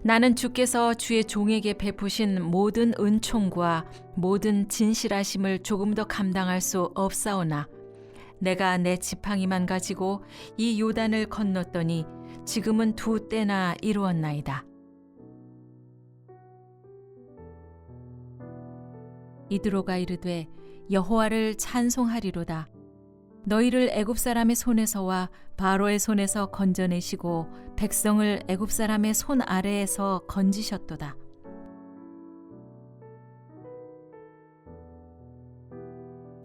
나는 주께서 주의 종에게 베푸신 모든 은총과 모든 진실하심을 조금 더 감당할 수 없사오나 내가 내 지팡이만 가지고 이 요단을 건넜더니 지금은 2때나 이루었나이다. 이드로가 이르되 여호와를 찬송하리로다. 너희를 애굽 사람의 손에서와 바로의 손에서 건져내시고 백성을 애굽 사람의 손 아래에서 건지셨도다.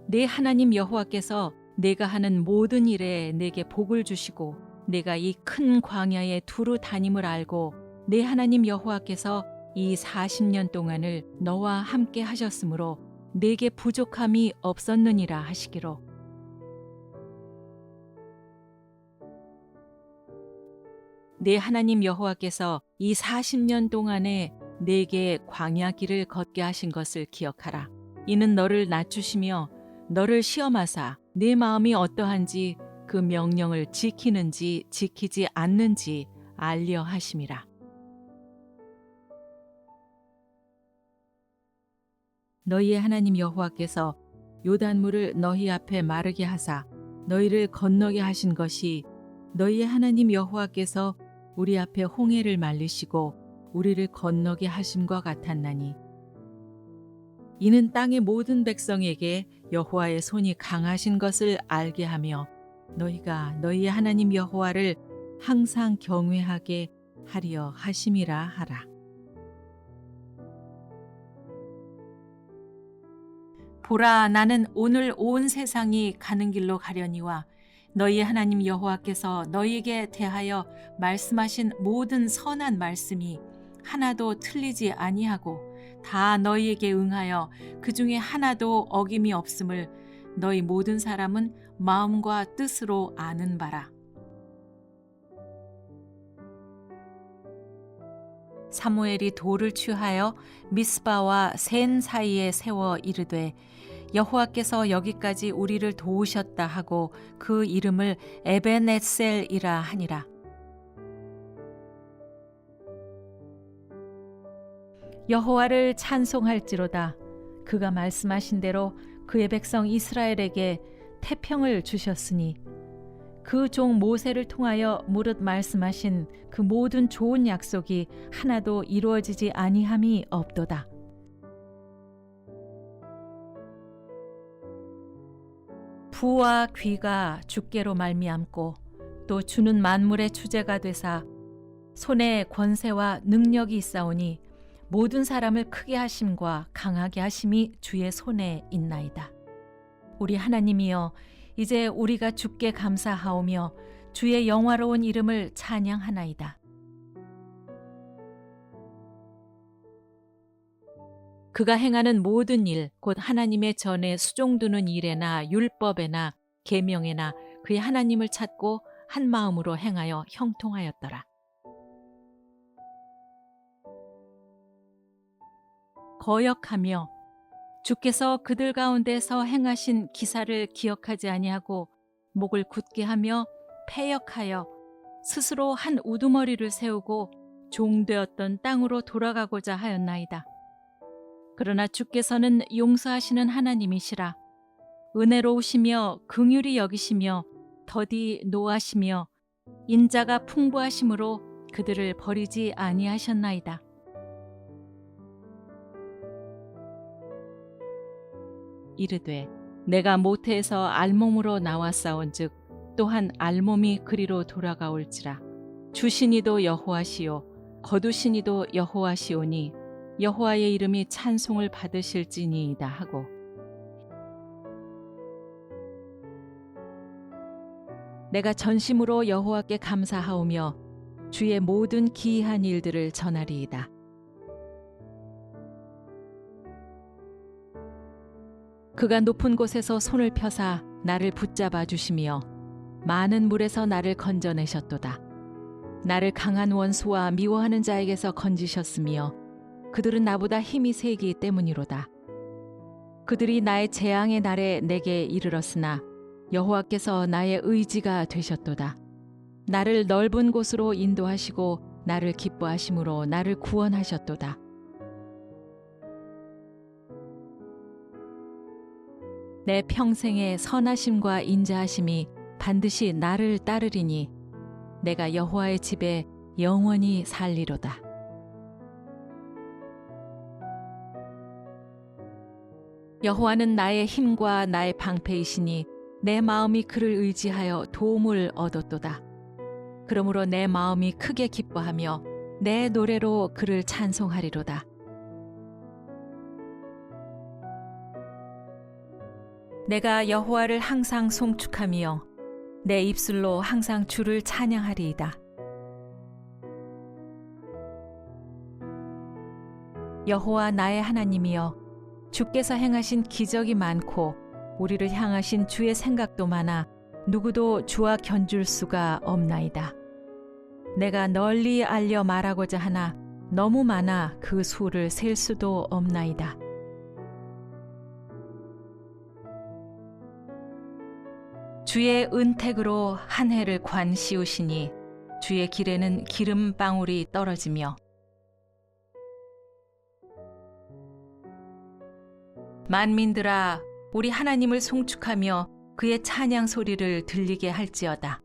내 하나님 여호와께서 내가 하는 모든 일에 내게 복을 주시고 내가 이 큰 광야에 두루 다님을 알고 내 하나님 여호와께서 이 40년 동안을 너와 함께 하셨으므로 내게 부족함이 없었느니라 하시기로. 내 하나님 여호와께서 이 40년 동안에 내게 광야 길을 걷게 하신 것을 기억하라. 이는 너를 낮추시며 너를 시험하사 내 마음이 어떠한지 그 명령을 지키는지 지키지 않는지 알려 하심이라. 너희의 하나님 여호와께서 요단물을 너희 앞에 마르게 하사 너희를 건너게 하신 것이 너희의 하나님 여호와께서 우리 앞에 홍해를 말리시고 우리를 건너게 하심과 같았나니 이는 땅의 모든 백성에게 여호와의 손이 강하신 것을 알게 하며 너희가 너희의 하나님 여호와를 항상 경외하게 하려 하심이라 하라. 보라, 나는 오늘 온 세상이 가는 길로 가려니와 너희의 하나님 여호와께서 너희에게 대하여 말씀하신 모든 선한 말씀이 하나도 틀리지 아니하고 다 너희에게 응하여 그 중에 하나도 어김이 없음을 너희 모든 사람은 마음과 뜻으로 아는 바라. 사무엘이 돌을 취하여 미스바와 센 사이에 세워 이르되 여호와께서 여기까지 우리를 도우셨다 하고 그 이름을 에벤에셀이라 하니라. 여호와를 찬송할지로다. 그가 말씀하신 대로 그의 백성 이스라엘에게 태평을 주셨으니 그 종 모세를 통하여 무릇 말씀하신 그 모든 좋은 약속이 하나도 이루어지지 아니함이 없도다. 부와 귀가 주께로 말미암고 또 주는 만물의 주제가 되사 손에 권세와 능력이 있사오니 모든 사람을 크게 하심과 강하게 하심이 주의 손에 있나이다. 우리 하나님이여, 이제 우리가 주께 감사하오며 주의 영화로운 이름을 찬양하나이다. 그가 행하는 모든 일, 곧 하나님의 전에 수종두는 일에나 율법에나 계명에나 그의 하나님을 찾고 한 마음으로 행하여 형통하였더라. 거역하며 주께서 그들 가운데서 행하신 기사를 기억하지 아니하고 목을 굳게 하며 패역하여 스스로 한 우두머리를 세우고 종되었던 땅으로 돌아가고자 하였나이다. 그러나 주께서는 용서하시는 하나님이시라. 은혜로우시며 긍휼히 여기시며 더디 노하시며 인자가 풍부하심으로 그들을 버리지 아니하셨나이다. 이르되 내가 모태에서 알몸으로 나왔사온즉 또한 알몸이 그리로 돌아가올지라. 주시니도 여호와시요 거두시니도 여호와시오니 여호와의 이름이 찬송을 받으실지니이다 하고 내가 전심으로 여호와께 감사하오며 주의 모든 기이한 일들을 전하리이다. 그가 높은 곳에서 손을 펴사 나를 붙잡아 주시며 많은 물에서 나를 건져내셨도다. 나를 강한 원수와 미워하는 자에게서 건지셨으며 그들은 나보다 힘이 세기 때문이로다. 그들이 나의 재앙의 날에 내게 이르렀으나 여호와께서 나의 의지가 되셨도다. 나를 넓은 곳으로 인도하시고 나를 기뻐하심으로 나를 구원하셨도다. 내 평생의 선하심과 인자하심이 반드시 나를 따르리니 내가 여호와의 집에 영원히 살리로다. 여호와는 나의 힘과 나의 방패이시니 내 마음이 그를 의지하여 도움을 얻었도다. 그러므로 내 마음이 크게 기뻐하며 내 노래로 그를 찬송하리로다. 내가 여호와를 항상 송축하며 내 입술로 항상 주를 찬양하리이다. 여호와 나의 하나님이여, 주께서 행하신 기적이 많고 우리를 향하신 주의 생각도 많아 누구도 주와 견줄 수가 없나이다. 내가 널리 알려 말하고자 하나 너무 많아 그 수를 셀 수도 없나이다. 주의 은택으로 한 해를 관 씌우시니 주의 길에는 기름 방울이 떨어지며 만민들아, 우리 하나님을 송축하며 그의 찬양 소리를 들리게 할지어다.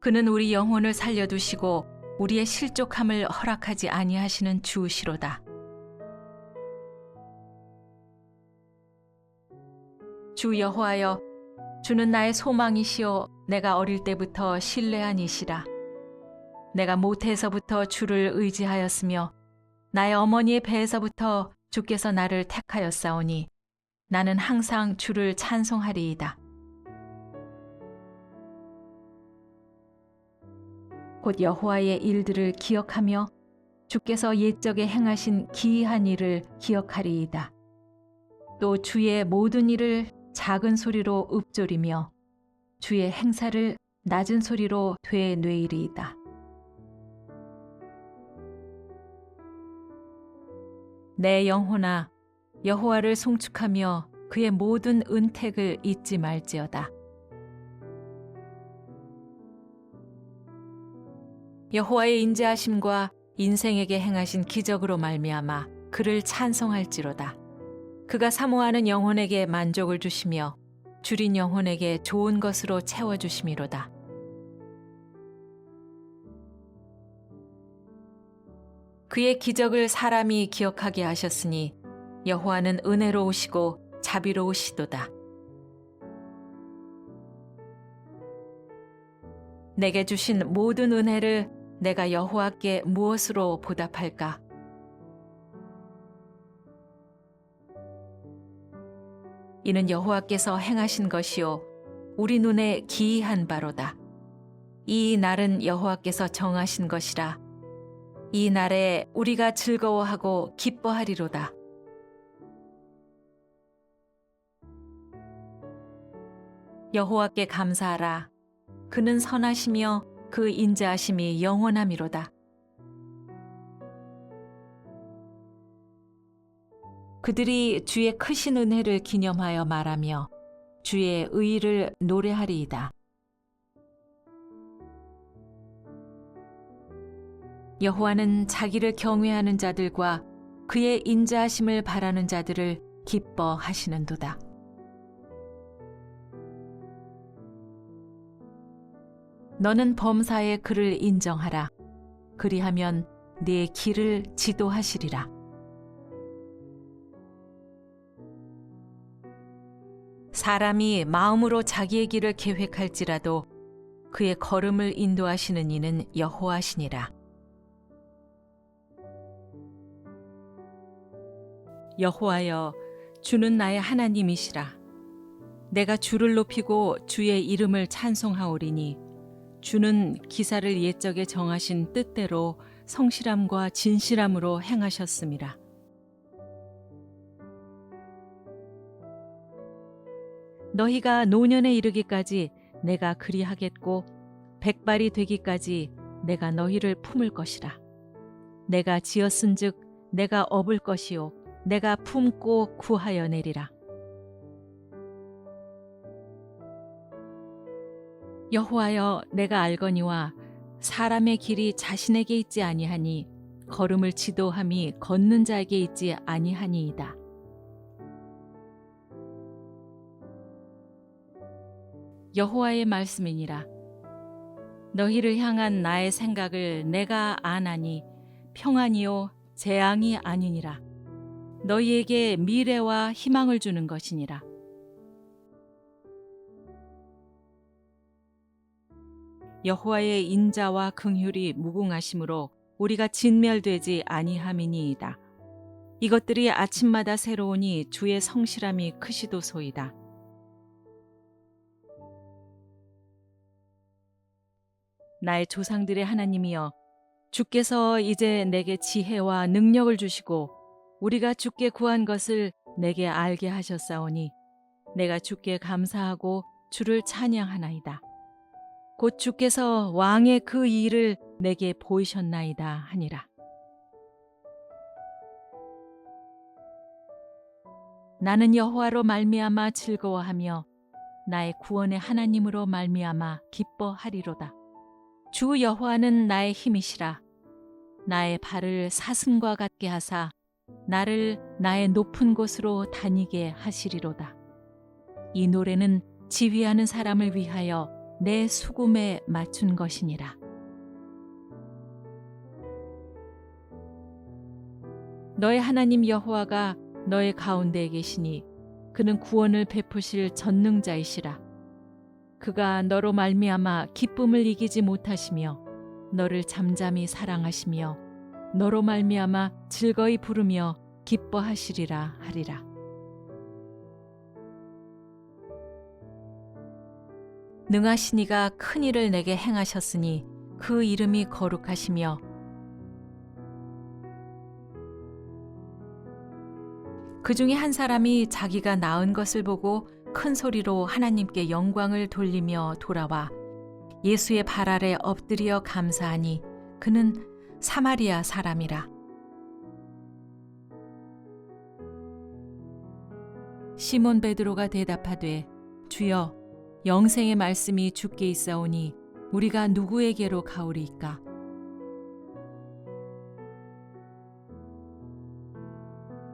그는 우리 영혼을 살려두시고 우리의 실족함을 허락하지 아니하시는 주시로다. 주 여호와여, 주는 나의 소망이시오. 내가 어릴 때부터 신뢰한 이시라. 내가 모태에서부터 주를 의지하였으며 나의 어머니의 배에서부터 주께서 나를 택하였사오니 나는 항상 주를 찬송하리이다. 곧 여호와의 일들을 기억하며 주께서 옛적에 행하신 기이한 일을 기억하리이다. 또 주의 모든 일을 작은 소리로 읊조리며 주의 행사를 낮은 소리로 되뇌이리이다. 내 영혼아, 여호와를 송축하며 그의 모든 은택을 잊지 말지어다. 여호와의 인자하심과 인생에게 행하신 기적으로 말미암아 그를 찬송할지로다. 그가 사모하는 영혼에게 만족을 주시며 줄인 영혼에게 좋은 것으로 채워주심이로다. 그의 기적을 사람이 기억하게 하셨으니 여호와는 은혜로우시고 자비로우시도다. 내게 주신 모든 은혜를 내가 여호와께 무엇으로 보답할까? 이는 여호와께서 행하신 것이요 우리 눈에 기이한 바로다. 이 날은 여호와께서 정하신 것이라. 이 날에 우리가 즐거워하고 기뻐하리로다. 여호와께 감사하라. 그는 선하시며 그 인자하심이 영원함이로다. 그들이 주의 크신 은혜를 기념하여 말하며 주의 의의를 노래하리이다. 여호와는 자기를 경외하는 자들과 그의 인자하심을 바라는 자들을 기뻐하시는도다. 너는 범사에 그를 인정하라. 그리하면 네 길을 지도하시리라. 사람이 마음으로 자기의 길을 계획할지라도 그의 걸음을 인도하시는 이는 여호와시니라. 여호와여, 주는 나의 하나님이시라. 내가 주를 높이고 주의 이름을 찬송하오리니 주는 기사를 옛적에 정하신 뜻대로 성실함과 진실함으로 행하셨음이라. 너희가 노년에 이르기까지 내가 그리하겠고 백발이 되기까지 내가 너희를 품을 것이라. 내가 지었은즉 내가 업을 것이요 내가 품고 구하여 내리라. 여호와여, 내가 알거니와 사람의 길이 자신에게 있지 아니하니 걸음을 지도함이 걷는 자에게 있지 아니하니이다. 여호와의 말씀이니라. 너희를 향한 나의 생각을 내가 아나니 평안이요 재앙이 아니니라. 너희에게 미래와 희망을 주는 것이니라. 여호와의 인자와 긍휼이 무궁하심으로 우리가 진멸되지 아니함이니이다. 이것들이 아침마다 새로우니 주의 성실함이 크시도소이다. 나의 조상들의 하나님이여, 주께서 이제 내게 지혜와 능력을 주시고 우리가 주께 구한 것을 내게 알게 하셨사오니 내가 주께 감사하고 주를 찬양하나이다. 곧 주께서 왕의 그 일을 내게 보이셨나이다 하니라. 나는 여호와로 말미암아 즐거워하며 나의 구원의 하나님으로 말미암아 기뻐하리로다. 주 여호와는 나의 힘이시라. 나의 발을 사슴과 같게 하사 나를 나의 높은 곳으로 다니게 하시리로다. 이 노래는 지휘하는 사람을 위하여 내 수금에 맞춘 것이니라. 너의 하나님 여호와가 너의 가운데에 계시니 그는 구원을 베푸실 전능자이시라. 그가 너로 말미암아 기쁨을 이기지 못하시며 너를 잠잠히 사랑하시며 너로 말미암아 즐거이 부르며 기뻐하시리라 하리라. 능하신 이가 큰 일을 내게 행하셨으니 그 이름이 거룩하시며 그 중에 한 사람이 자기가 낳은 것을 보고 큰 소리로 하나님께 영광을 돌리며 돌아와 예수의 발 아래 엎드려 감사하니 그는 사마리아 사람이라. 시몬 베드로가 대답하되 주여, 영생의 말씀이 주께 있사오니 우리가 누구에게로 가오리이까?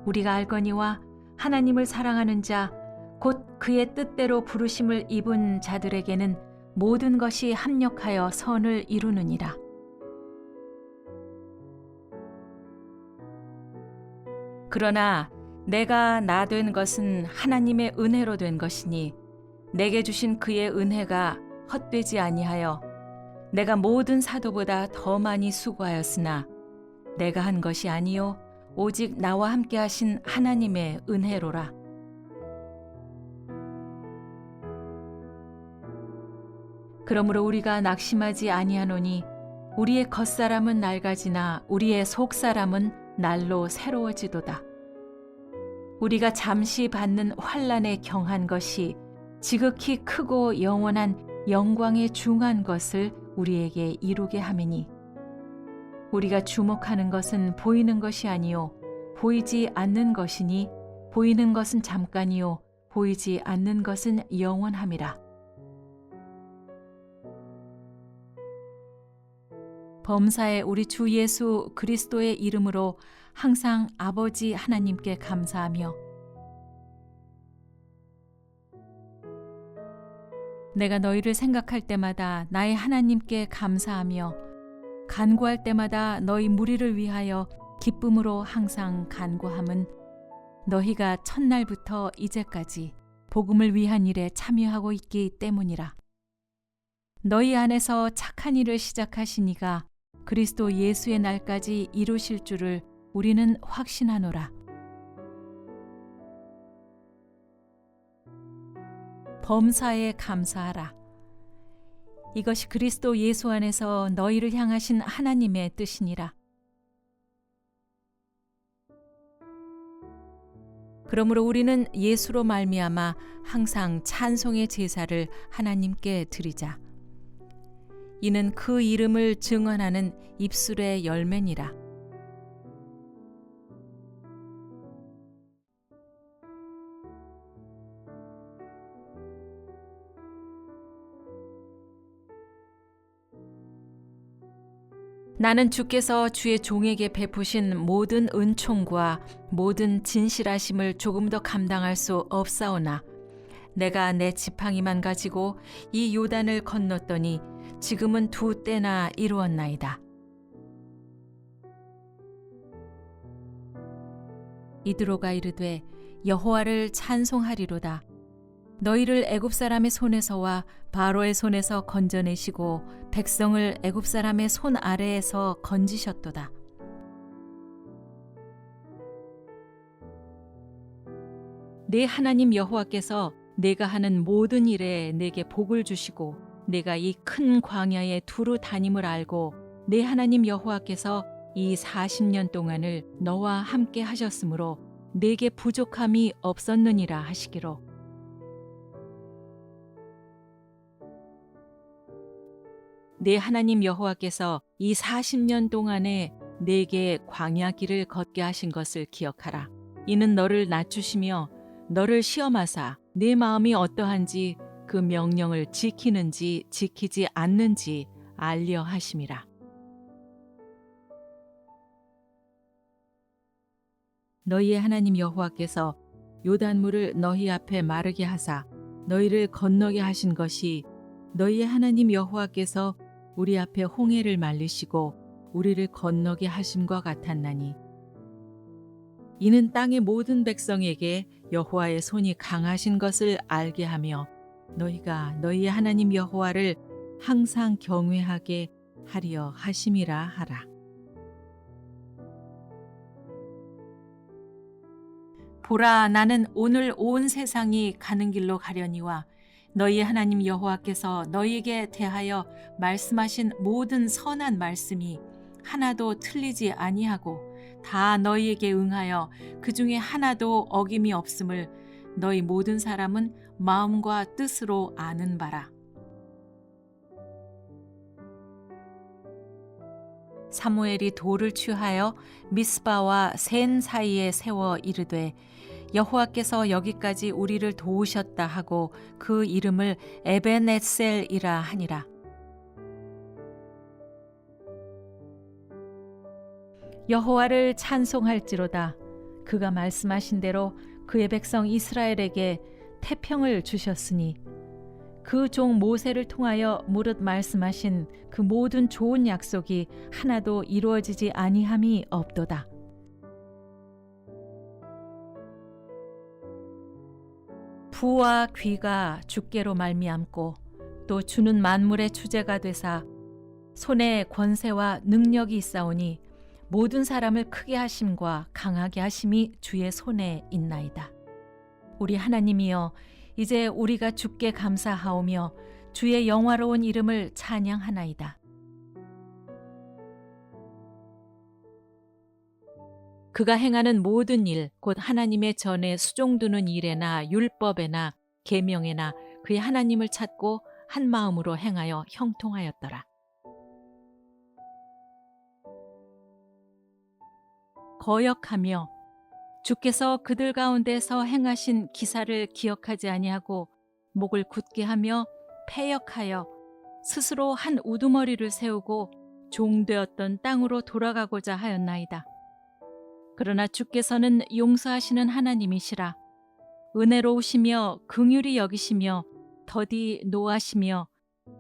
우리가 알거니와 하나님을 사랑하는 자 곧 그의 뜻대로 부르심을 입은 자들에게는 모든 것이 합력하여 선을 이루느니라. 그러나 내가 나 된 것은 하나님의 은혜로 된 것이니 내게 주신 그의 은혜가 헛되지 아니하여 내가 모든 사도보다 더 많이 수고하였으나 내가 한 것이 아니요 오직 나와 함께 하신 하나님의 은혜로라. 그러므로 우리가 낙심하지 아니하노니 우리의 겉사람은 낡아지나 우리의 속사람은 날로 새로워지도다. 우리가 잠시 받는 환난에 경한 것이 지극히 크고 영원한 영광에 중한 것을 우리에게 이루게 하매니 우리가 주목하는 것은 보이는 것이 아니요 보이지 않는 것이니 보이는 것은 잠깐이요 보이지 않는 것은 영원함이라. 범사에 우리 주 예수 그리스도의 이름으로 항상 아버지 하나님께 감사하며 내가 너희를 생각할 때마다 나의 하나님께 감사하며 간구할 때마다 너희 무리를 위하여 기쁨으로 항상 간구함은 너희가 첫날부터 이제까지 복음을 위한 일에 참여하고 있기 때문이라. 너희 안에서 착한 일을 시작하신 이가 그리스도 예수의 날까지 이루실 줄을 우리는 확신하노라. 범사에 감사하라. 이것이 그리스도 예수 안에서 너희를 향하신 하나님의 뜻이니라. 그러므로 우리는 예수로 말미암아 항상 찬송의 제사를 하나님께 드리자. 이는 그 이름을 증언하는 입술의 열매니라. 나는 주께서 주의 종에게 베푸신 모든 은총과 모든 진실하심을 조금 더 감당할 수 없사오나 내가 내 지팡이만 가지고 이 요단을 건넜더니 지금은 2때나 이루었나이다. 이드로가 이르되 여호와를 찬송하리로다. 너희를 애굽 사람의 손에서와 바로의 손에서 건져내시고 백성을 애굽 사람의 손 아래에서 건지셨도다. 내 하나님 여호와께서 내가 하는 모든 일에 내게 복을 주시고 내가 이 큰 광야에 두루 다님을 알고 내 하나님 여호와께서 이 40년 동안을 너와 함께 하셨으므로 내게 부족함이 없었느니라 하시기로. 내 하나님 여호와께서 이 40년 동안에 내게 광야 길을 걷게 하신 것을 기억하라. 이는 너를 낮추시며 너를 시험하사 내 마음이 어떠한지 그 명령을 지키는지 지키지 않는지 알려 하심이라. 너희의 하나님 여호와께서 요단물을 너희 앞에 마르게 하사 너희를 건너게 하신 것이 너희의 하나님 여호와께서 우리 앞에 홍해를 말리시고 우리를 건너게 하심과 같았나니 이는 땅의 모든 백성에게 여호와의 손이 강하신 것을 알게 하며 너희가 너희의 하나님 여호와를 항상 경외하게 하려 하심이라 하라. 보라, 나는 오늘 온 세상이 가는 길로 가려니와 너희의 하나님 여호와께서 너희에게 대하여 말씀하신 모든 선한 말씀이 하나도 틀리지 아니하고 다 너희에게 응하여 그 중에 하나도 어김이 없음을 너희 모든 사람은 마음과 뜻으로 아는 바라. 사무엘이 돌을 취하여 미스바와 센 사이에 세워 이르되 여호와께서 여기까지 우리를 도우셨다 하고 그 이름을 에벤에셀이라 하니라. 여호와를 찬송할지로다. 그가 말씀하신 대로 그의 백성 이스라엘에게 태평을 주셨으니 그 종 모세를 통하여 무릇 말씀하신 그 모든 좋은 약속이 하나도 이루어지지 아니함이 없도다. 부와 귀가 주께로 말미암고 또 주는 만물의 주제가 되사 손에 권세와 능력이 있사오니 모든 사람을 크게 하심과 강하게 하심이 주의 손에 있나이다. 우리 하나님이여, 이제 우리가 주께 감사하오며 주의 영화로운 이름을 찬양하나이다. 그가 행하는 모든 일, 곧 하나님의 전에 수종두는 일에나 율법에나 계명에나 그의 하나님을 찾고 한 마음으로 행하여 형통하였더라. 거역하며 주께서 그들 가운데서 행하신 기사를 기억하지 아니하고 목을 굳게 하며 패역하여 스스로 한 우두머리를 세우고 종되었던 땅으로 돌아가고자 하였나이다. 그러나 주께서는 용서하시는 하나님이시라. 은혜로우시며 긍휼히 여기시며 더디 노하시며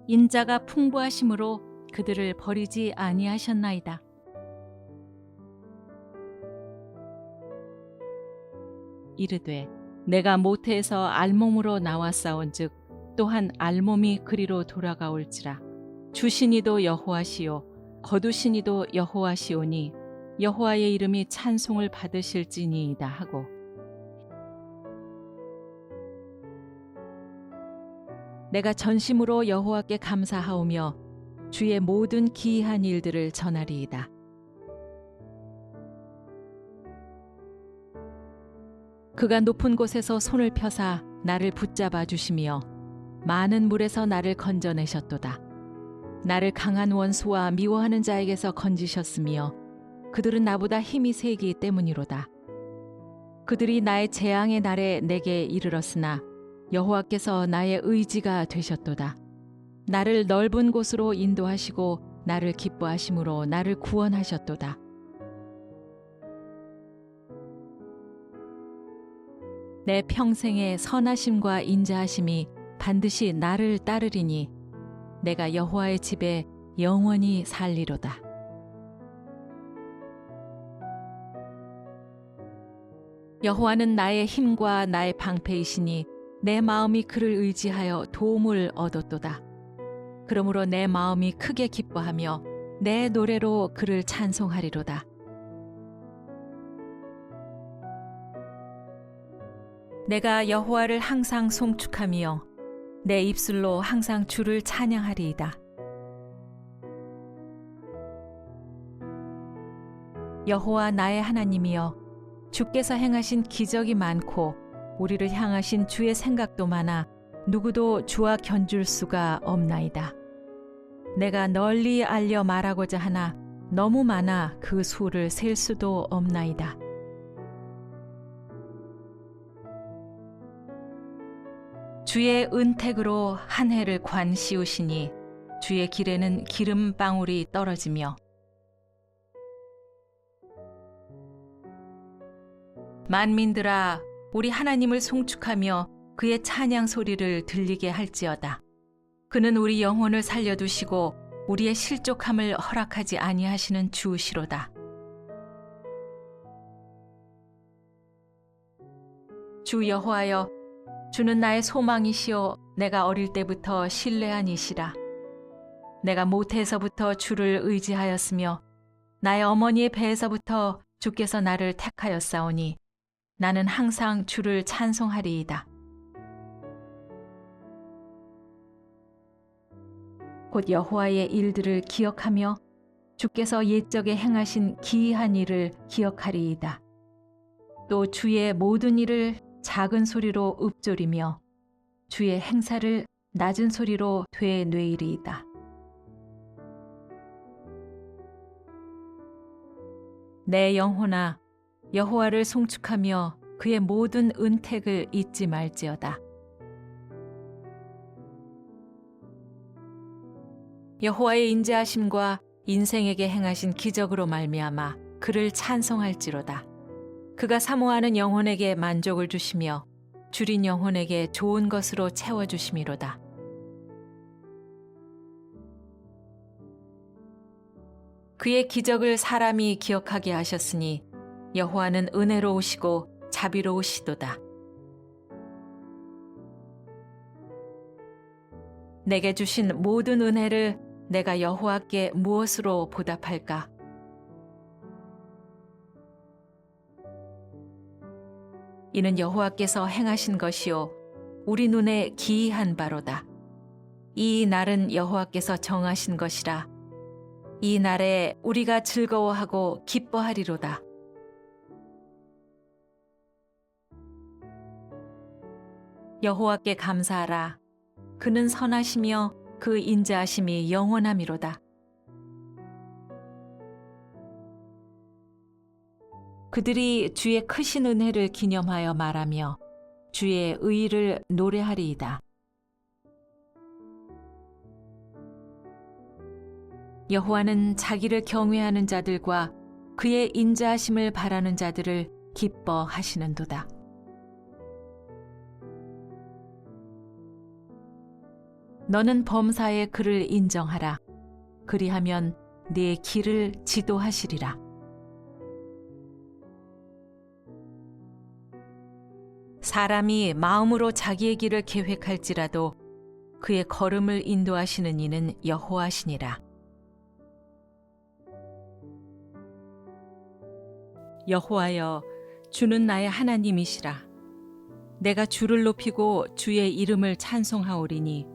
인자가 풍부하심으로 그들을 버리지 아니하셨나이다. 이르되 내가 모태에서 알몸으로 나왔사온즉 또한 알몸이 그리로 돌아가올지라. 주시니도 여호와시요 거두시니도 여호와시오니 여호와의 이름이 찬송을 받으실지니이다 하고 내가 전심으로 여호와께 감사하오며 주의 모든 기이한 일들을 전하리이다. 그가 높은 곳에서 손을 펴사 나를 붙잡아 주시며 많은 물에서 나를 건져내셨도다. 나를 강한 원수와 미워하는 자에게서 건지셨으며 그들은 나보다 힘이 세기 때문이로다. 그들이 나의 재앙의 날에 내게 이르렀으나 여호와께서 나의 의지가 되셨도다. 나를 넓은 곳으로 인도하시고 나를 기뻐하심으로 나를 구원하셨도다. 내 평생의 선하심과 인자하심이 반드시 나를 따르리니 내가 여호와의 집에 영원히 살리로다. 여호와는 나의 힘과 나의 방패이시니 내 마음이 그를 의지하여 도움을 얻었도다. 그러므로 내 마음이 크게 기뻐하며 내 노래로 그를 찬송하리로다. 내가 여호와를 항상 송축하며 내 입술로 항상 주를 찬양하리이다. 여호와 나의 하나님이여, 주께서 행하신 기적이 많고 우리를 향하신 주의 생각도 많아 누구도 주와 견줄 수가 없나이다. 내가 널리 알려 말하고자 하나 너무 많아 그 수를 셀 수도 없나이다. 주의 은택으로 한 해를 관 씌우시니 주의 길에는 기름방울이 떨어지며 만민들아, 우리 하나님을 송축하며 그의 찬양 소리를 들리게 할지어다. 그는 우리 영혼을 살려두시고 우리의 실족함을 허락하지 아니하시는 주시로다. 주 여호와여, 주는 나의 소망이시오. 내가 어릴 때부터 신뢰한 이시라. 내가 모태에서부터 주를 의지하였으며 나의 어머니의 배에서부터 주께서 나를 택하였사오니 나는 항상 주를 찬송하리이다. 곧 여호와의 일들을 기억하며 주께서 옛적에 행하신 기이한 일을 기억하리이다. 또 주의 모든 일을 작은 소리로 읊조리며 주의 행사를 낮은 소리로 되뇌이리이다. 내 영혼아, 여호와를 송축하며 그의 모든 은택을 잊지 말지어다. 여호와의 인자하심과 인생에게 행하신 기적으로 말미암아 그를 찬송할지로다. 그가 사모하는 영혼에게 만족을 주시며 줄인 영혼에게 좋은 것으로 채워주심이로다. 그의 기적을 사람이 기억하게 하셨으니 여호와는 은혜로우시고 자비로우시도다. 내게 주신 모든 은혜를 내가 여호와께 무엇으로 보답할까? 이는 여호와께서 행하신 것이요 우리 눈에 기이한 바로다. 이 날은 여호와께서 정하신 것이라. 이 날에 우리가 즐거워하고 기뻐하리로다. 여호와께 감사하라. 그는 선하시며 그 인자하심이 영원함이로다. 그들이 주의 크신 은혜를 기념하여 말하며 주의 의의를 노래하리이다. 여호와는 자기를 경외하는 자들과 그의 인자하심을 바라는 자들을 기뻐하시는도다. 너는 범사에 그를 인정하라. 그리하면 네 길을 지도하시리라. 사람이 마음으로 자기의 길을 계획할지라도 그의 걸음을 인도하시는 이는 여호와시니라. 여호와여, 주는 나의 하나님이시라. 내가 주를 높이고 주의 이름을 찬송하오리니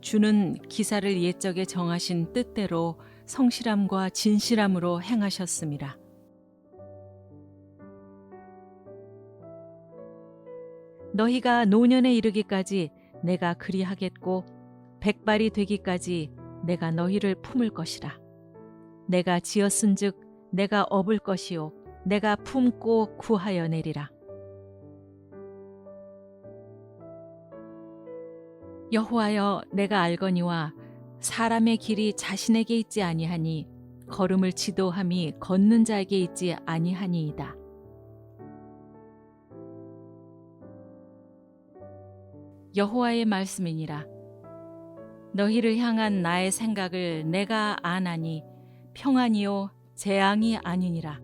주는 기사를 옛적에 정하신 뜻대로 성실함과 진실함으로 행하셨음이라. 너희가 노년에 이르기까지 내가 그리하겠고 백발이 되기까지 내가 너희를 품을 것이라. 내가 지었은즉 내가 업을 것이요 내가 품고 구하여 내리라. 여호와여, 내가 알거니와 사람의 길이 자신에게 있지 아니하니 걸음을 지도함이 걷는 자에게 있지 아니하니이다. 여호와의 말씀이니라. 너희를 향한 나의 생각을 내가 아나니 평안이요 재앙이 아니니라.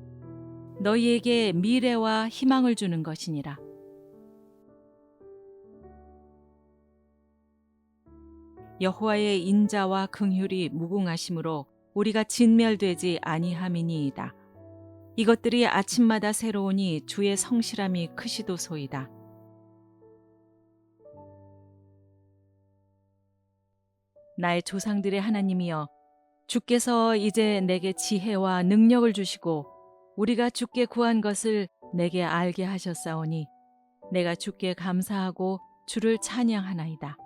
너희에게 미래와 희망을 주는 것이니라. 여호와의 인자와 긍휼이 무궁하심으로 우리가 진멸되지 아니함이니이다. 이것들이 아침마다 새로우니 주의 성실함이 크시도소이다. 나의 조상들의 하나님이여, 주께서 이제 내게 지혜와 능력을 주시고 우리가 주께 구한 것을 내게 알게 하셨사오니 내가 주께 감사하고 주를 찬양하나이다.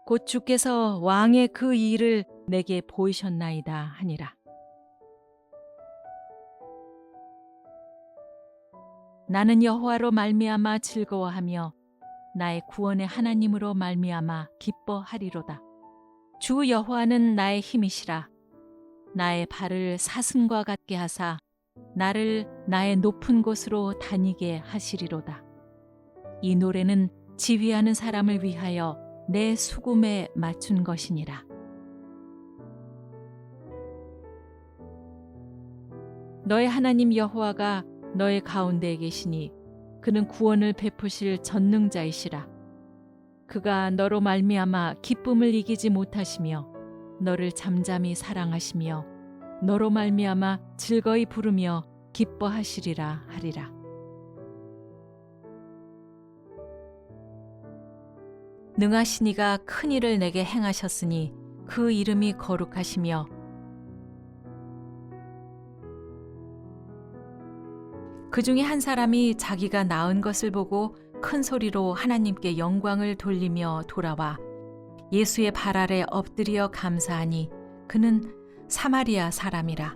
곧 주께서 왕의 그 일을 내게 보이셨나이다 하니라. 나는 여호와로 말미암아 즐거워하며 나의 구원의 하나님으로 말미암아 기뻐하리로다. 주 여호와는 나의 힘이시라. 나의 발을 사슴과 같게 하사 나를 나의 높은 곳으로 다니게 하시리로다. 이 노래는 지휘하는 사람을 위하여 내 수금에 맞춘 것이니라. 너의 하나님 여호와가 너의 가운데에 계시니 그는 구원을 베푸실 전능자이시라. 그가 너로 말미암아 기쁨을 이기지 못하시며 너를 잠잠히 사랑하시며 너로 말미암아 즐거이 부르며 기뻐하시리라 하리라. 능하신 이가 큰 일을 내게 행하셨으니 그 이름이 거룩하시며 그 중에 한 사람이 자기가 낳은 것을 보고 큰 소리로 하나님께 영광을 돌리며 돌아와 예수의 발 아래 엎드려 감사하니 그는 사마리아 사람이라.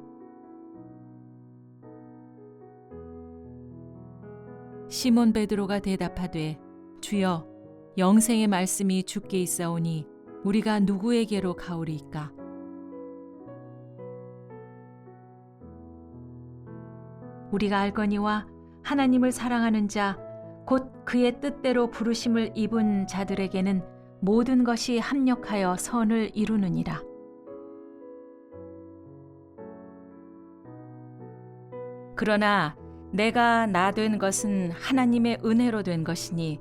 시몬 베드로가 대답하되 주여, 영생의 말씀이 주께 있사오니 우리가 누구에게로 가오리이까? 우리가 알거니와 하나님을 사랑하는 자 곧 그의 뜻대로 부르심을 입은 자들에게는 모든 것이 합력하여 선을 이루느니라. 그러나 내가 나 된 것은 하나님의 은혜로 된 것이니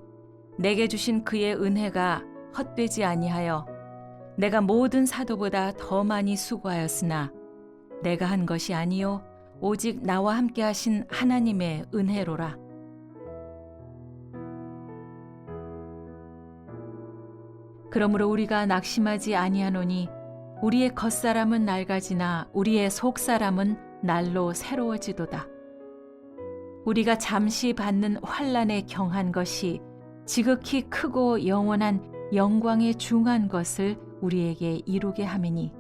내게 주신 그의 은혜가 헛되지 아니하여 내가 모든 사도보다 더 많이 수고하였으나 내가 한 것이 아니요 오직 나와 함께 하신 하나님의 은혜로라. 그러므로 우리가 낙심하지 아니하노니 우리의 겉사람은 낡아지나 우리의 속사람은 날로 새로워지도다. 우리가 잠시 받는 환난에 경한 것이 지극히 크고 영원한 영광에 중한 것을 우리에게 이루게 함이니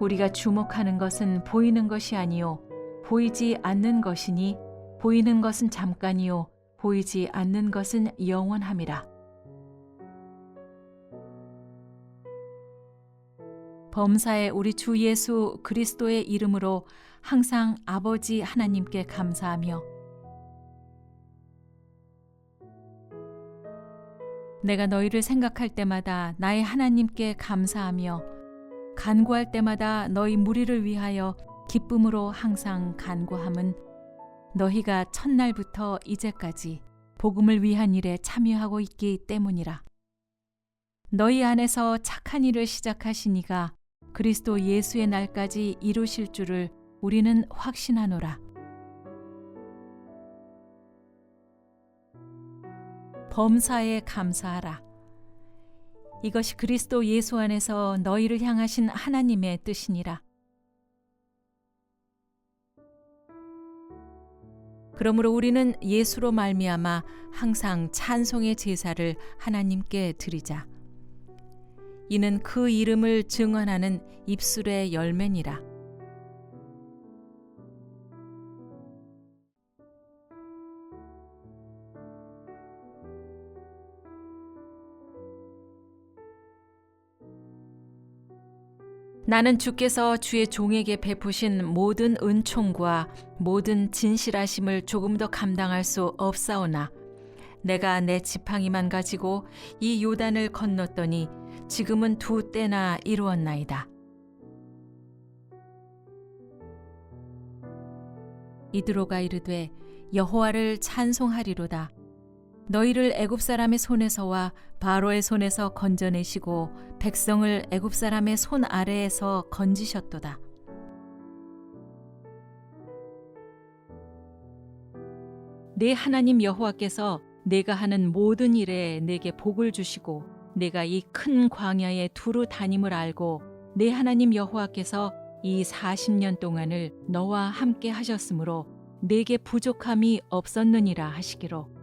우리가 주목하는 것은 보이는 것이 아니요 보이지 않는 것이니 보이는 것은 잠깐이요 보이지 않는 것은 영원함이라. 범사에 우리 주 예수 그리스도의 이름으로 항상 아버지 하나님께 감사하며 내가 너희를 생각할 때마다 나의 하나님께 감사하며 간구할 때마다 너희 무리를 위하여 기쁨으로 항상 간구함은 너희가 첫날부터 이제까지 복음을 위한 일에 참여하고 있기 때문이라. 너희 안에서 착한 일을 시작하신 이가 그리스도 예수의 날까지 이루실 줄을 우리는 확신하노라. 범사에 감사하라. 이것이 그리스도 예수 안에서 너희를 향하신 하나님의 뜻이니라. 그러므로 우리는 예수로 말미암아 항상 찬송의 제사를 하나님께 드리자. 이는 그 이름을 증언하는 입술의 열매니라. 나는 주께서 주의 종에게 베푸신 모든 은총과 모든 진실하심을 조금 더 감당할 수 없사오나 내가 내 지팡이만 가지고 이 요단을 건넜더니 지금은 2때나 이루었나이다. 이드로가 이르되 여호와를 찬송하리로다. 너희를 애굽 사람의 손에서와 바로의 손에서 건져내시고 백성을 애굽 사람의 손 아래에서 건지셨도다. 내 하나님 여호와께서 내가 하는 모든 일에 내게 복을 주시고 내가 이 큰 광야에 두루 다님을 알고 내 하나님 여호와께서 이 40년 동안을 너와 함께 하셨으므로 내게 부족함이 없었느니라 하시기로.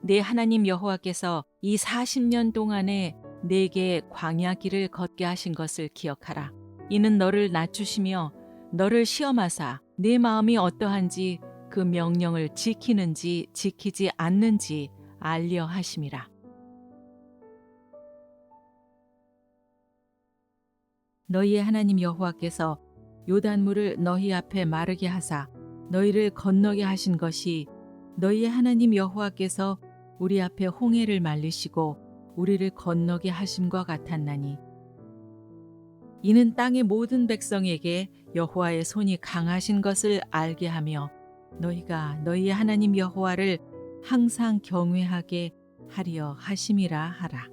내 하나님 여호와께서 이 40년 동안에 내게 광야 길을 걷게 하신 것을 기억하라. 이는 너를 낮추시며 너를 시험하사 내 마음이 어떠한지 그 명령을 지키는지 지키지 않는지 알려 하심이라. 너희의 하나님 여호와께서 요단물을 너희 앞에 마르게 하사 너희를 건너게 하신 것이 너희의 하나님 여호와께서 우리 앞에 홍해를 말리시고 우리를 건너게 하심과 같았나니 이는 땅의 모든 백성에게 여호와의 손이 강하신 것을 알게 하며 너희가 너희의 하나님 여호와를 항상 경외하게 하려 하심이라 하라.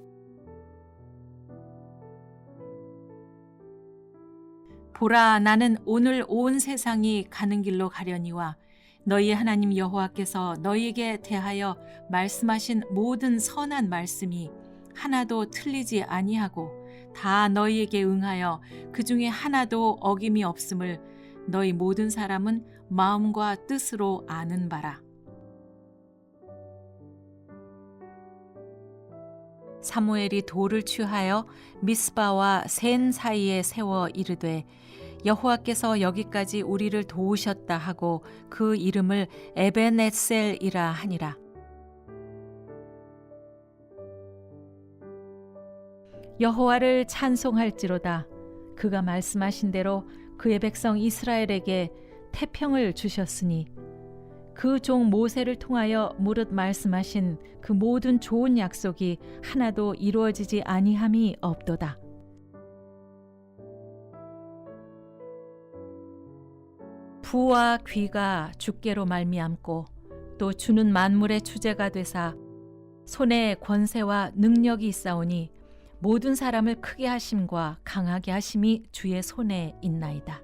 보라, 나는 오늘 온 세상이 가는 길로 가려니와 너희 하나님 여호와께서 너희에게 대하여 말씀하신 모든 선한 말씀이 하나도 틀리지 아니하고 다 너희에게 응하여 그 중에 하나도 어김이 없음을 너희 모든 사람은 마음과 뜻으로 아는 바라. 사무엘이 돌을 취하여 미스바와 센 사이에 세워 이르되 여호와께서 여기까지 우리를 도우셨다 하고 그 이름을 에벤에셀이라 하니라. 여호와를 찬송할지로다. 그가 말씀하신 대로 그의 백성 이스라엘에게 태평을 주셨으니 그 종 모세를 통하여 무릇 말씀하신 그 모든 좋은 약속이 하나도 이루어지지 아니함이 없도다. 부와 귀가 주께로 말미암고 또 주는 만물의 주제가 되사 손에 권세와 능력이 있사오니 모든 사람을 크게 하심과 강하게 하심이 주의 손에 있나이다.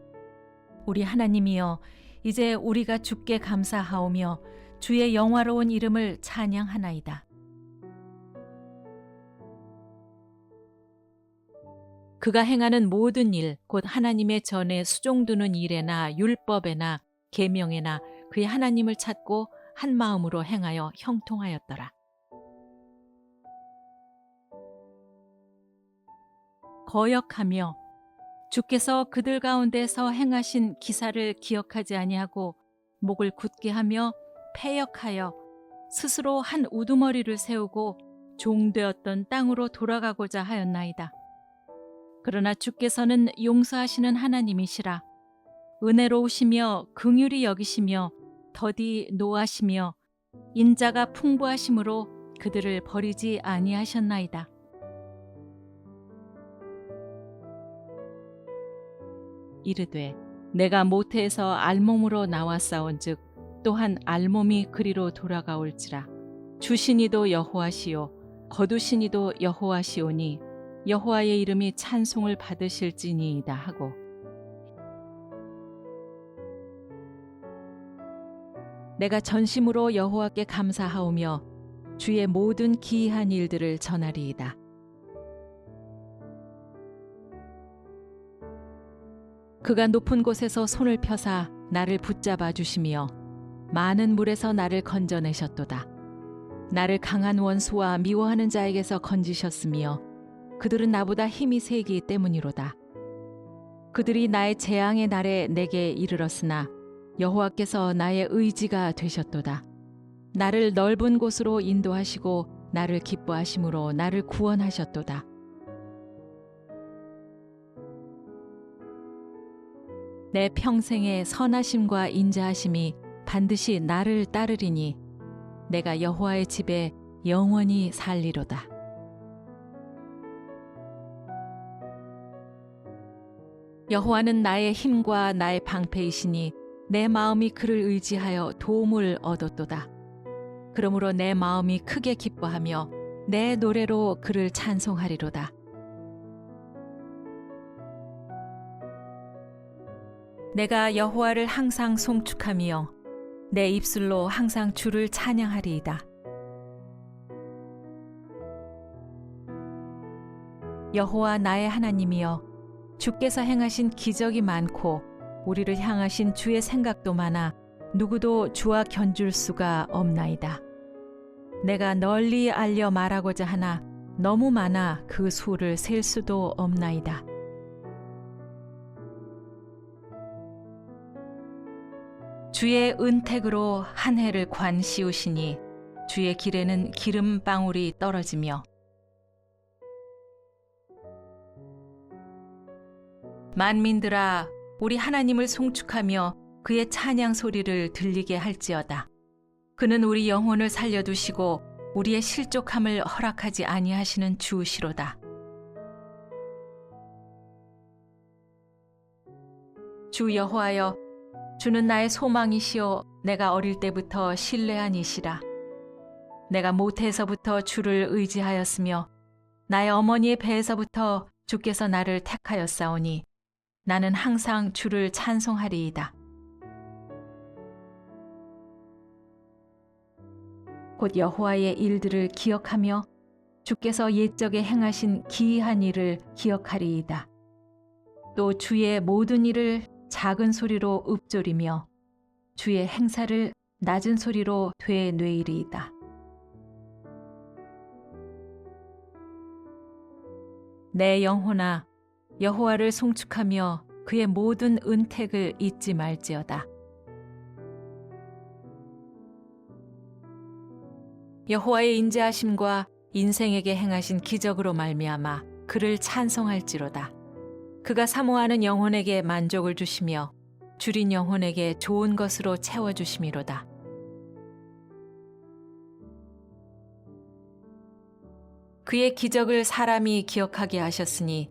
우리 하나님이여, 이제 우리가 주께 감사하오며 주의 영화로운 이름을 찬양하나이다. 그가 행하는 모든 일, 곧 하나님의 전에 수종두는 일에나 율법에나 계명에나 그의 하나님을 찾고 한 마음으로 행하여 형통하였더라. 거역하며 주께서 그들 가운데서 행하신 기사를 기억하지 아니하고 목을 굳게 하며 패역하여 스스로 한 우두머리를 세우고 종되었던 땅으로 돌아가고자 하였나이다. 그러나 주께서는 용서하시는 하나님이시라. 은혜로우시며 긍휼히 여기시며 더디 노하시며 인자가 풍부하심으로 그들을 버리지 아니하셨나이다. 이르되 내가 모태에서 알몸으로 나왔사온즉 또한 알몸이 그리로 돌아가올지라. 주시니도 여호와시요 거두시니도 여호와시오니 여호와의 이름이 찬송을 받으실지니이다 하고 내가 전심으로 여호와께 감사하오며 주의 모든 기이한 일들을 전하리이다. 그가 높은 곳에서 손을 펴사 나를 붙잡아 주시며 많은 물에서 나를 건져내셨도다. 나를 강한 원수와 미워하는 자에게서 건지셨으며 그들은 나보다 힘이 세기 때문이로다. 그들이 나의 재앙의 날에 내게 이르렀으나 여호와께서 나의 의지가 되셨도다. 나를 넓은 곳으로 인도하시고 나를 기뻐하심으로 나를 구원하셨도다. 내 평생의 선하심과 인자하심이 반드시 나를 따르리니 내가 여호와의 집에 영원히 살리로다. 여호와는 나의 힘과 나의 방패이시니 내 마음이 그를 의지하여 도움을 얻었도다. 그러므로 내 마음이 크게 기뻐하며 내 노래로 그를 찬송하리로다. 내가 여호와를 항상 송축하며 내 입술로 항상 주를 찬양하리이다. 여호와 나의 하나님이여, 주께서 행하신 기적이 많고 우리를 향하신 주의 생각도 많아 누구도 주와 견줄 수가 없나이다. 내가 널리 알려 말하고자 하나 너무 많아 그 수를 셀 수도 없나이다. 주의 은택으로 한 해를 관 씌우시니 주의 길에는 기름방울이 떨어지며 만민들아 우리 하나님을 송축하며 그의 찬양 소리를 들리게 할지어다. 그는 우리 영혼을 살려두시고 우리의 실족함을 허락하지 아니하시는 주시로다. 주 여호와여, 주는 나의 소망이시오. 내가 어릴 때부터 신뢰한 이시라. 내가 모태에서부터 주를 의지하였으며 나의 어머니의 배에서부터 주께서 나를 택하였사오니 나는 항상 주를 찬송하리이다. 곧 여호와의 일들을 기억하며 주께서 옛적에 행하신 기이한 일을 기억하리이다. 또 주의 모든 일을 작은 소리로 읊조리며 주의 행사를 낮은 소리로 되뇌이리이다. 내 영혼아, 여호와를 송축하며 그의 모든 은택을 잊지 말지어다. 여호와의 인자하심과 인생에게 행하신 기적으로 말미암아 그를 찬송할지로다. 그가 사모하는 영혼에게 만족을 주시며 줄인 영혼에게 좋은 것으로 채워주심이로다. 그의 기적을 사람이 기억하게 하셨으니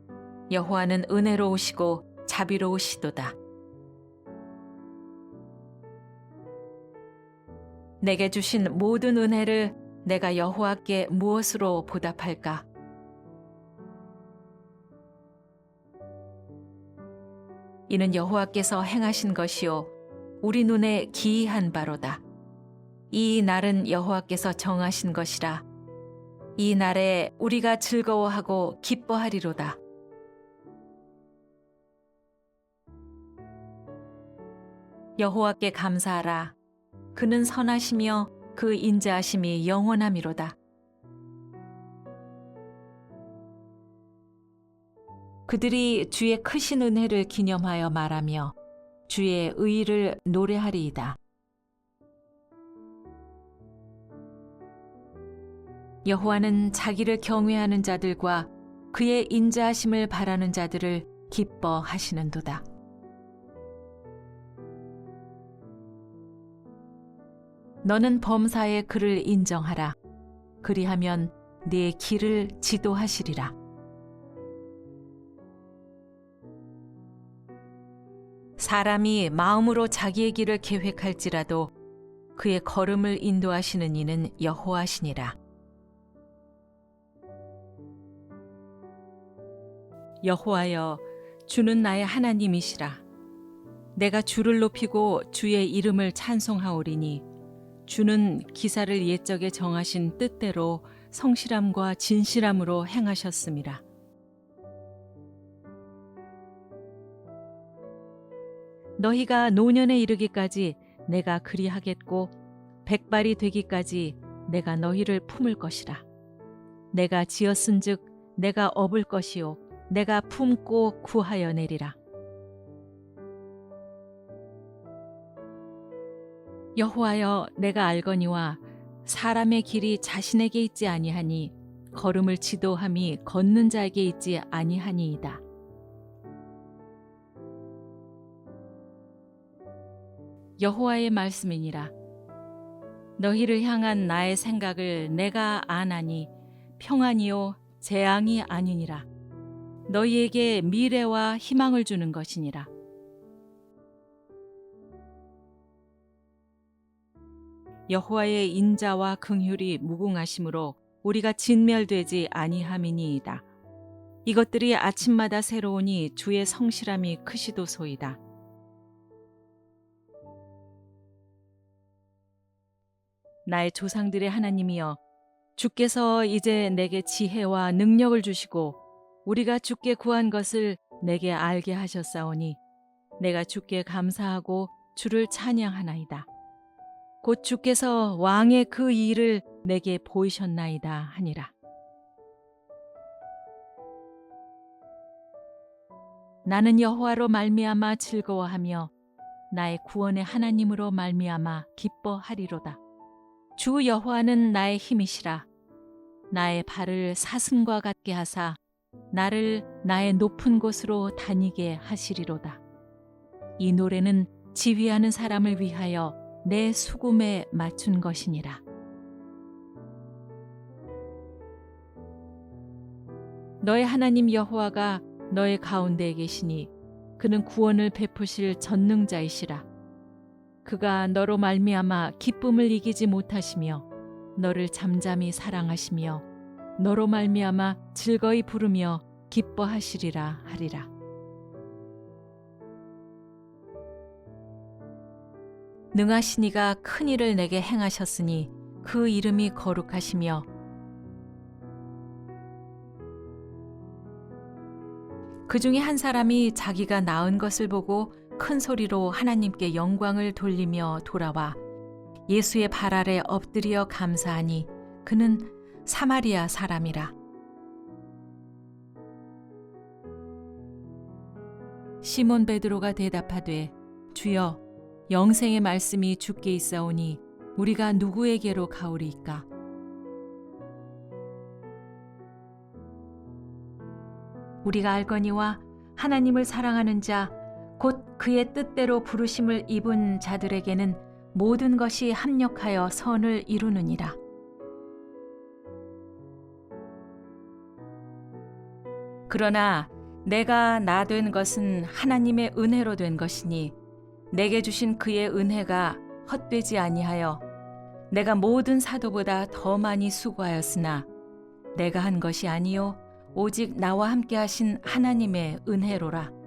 여호와는 은혜로우시고 자비로우시도다. 내게 주신 모든 은혜를 내가 여호와께 무엇으로 보답할까? 이는 여호와께서 행하신 것이요 우리 눈에 기이한 바로다. 이 날은 여호와께서 정하신 것이라. 이 날에 우리가 즐거워하고 기뻐하리로다. 여호와께 감사하라. 그는 선하시며 그 인자하심이 영원함이로다. 그들이 주의 크신 은혜를 기념하여 말하며 주의 의의를 노래하리이다. 여호와는 자기를 경외하는 자들과 그의 인자하심을 바라는 자들을 기뻐하시는도다. 너는 범사에 그를 인정하라. 그리하면 네 길을 지도하시리라. 사람이 마음으로 자기의 길을 계획할지라도 그의 걸음을 인도하시는 이는 여호와시니라. 여호와여, 주는 나의 하나님이시라. 내가 주를 높이고 주의 이름을 찬송하오리니 주는 기사를 옛적에 정하신 뜻대로 성실함과 진실함으로 행하셨음이라. 너희가 노년에 이르기까지 내가 그리하겠고 백발이 되기까지 내가 너희를 품을 것이라. 내가 지었은즉 내가 업을 것이요 내가 품고 구하여 내리라. 여호와여, 내가 알거니와 사람의 길이 자신에게 있지 아니하니 걸음을 지도함이 걷는 자에게 있지 아니하니이다. 여호와의 말씀이니라. 너희를 향한 나의 생각을 내가 아나니 평안이요 재앙이 아니니라. 너희에게 미래와 희망을 주는 것이니라. 여호와의 인자와 긍휼이 무궁하심으로 우리가 진멸되지 아니함이니이다. 이것들이 아침마다 새로우니 주의 성실함이 크시도소이다. 나의 조상들의 하나님이여, 주께서 이제 내게 지혜와 능력을 주시고 우리가 주께 구한 것을 내게 알게 하셨사오니 내가 주께 감사하고 주를 찬양하나이다. 곧 주께서 왕의 그 일을 내게 보이셨나이다 하니라. 나는 여호와로 말미암아 즐거워하며 나의 구원의 하나님으로 말미암아 기뻐하리로다. 주 여호와는 나의 힘이시라. 나의 발을 사슴과 같게 하사 나를 나의 높은 곳으로 다니게 하시리로다. 이 노래는 지휘하는 사람을 위하여 내 수금에 맞춘 것이니라. 너의 하나님 여호와가 너의 가운데에 계시니 그는 구원을 베푸실 전능자이시라. 그가 너로 말미암아 기쁨을 이기지 못하시며 너를 잠잠히 사랑하시며 너로 말미암아 즐거이 부르며 기뻐하시리라 하리라. 능하신 이가 큰 일을 내게 행하셨으니 그 이름이 거룩하시며 그 중에 한 사람이 자기가 낳은 것을 보고 큰 소리로 하나님께 영광을 돌리며 돌아와 예수의 발 아래 엎드려 감사하니 그는 사마리아 사람이라. 시몬 베드로가 대답하되 주여, 영생의 말씀이 주께 있사오니 우리가 누구에게로 가오리이까? 우리가 알거니와 하나님을 사랑하는 자 곧 그의 뜻대로 부르심을 입은 자들에게는 모든 것이 합력하여 선을 이루느니라. 그러나 내가 나 된 것은 하나님의 은혜로 된 것이니 내게 주신 그의 은혜가 헛되지 아니하여 내가 모든 사도보다 더 많이 수고하였으나 내가 한 것이 아니요 오직 나와 함께 하신 하나님의 은혜로라.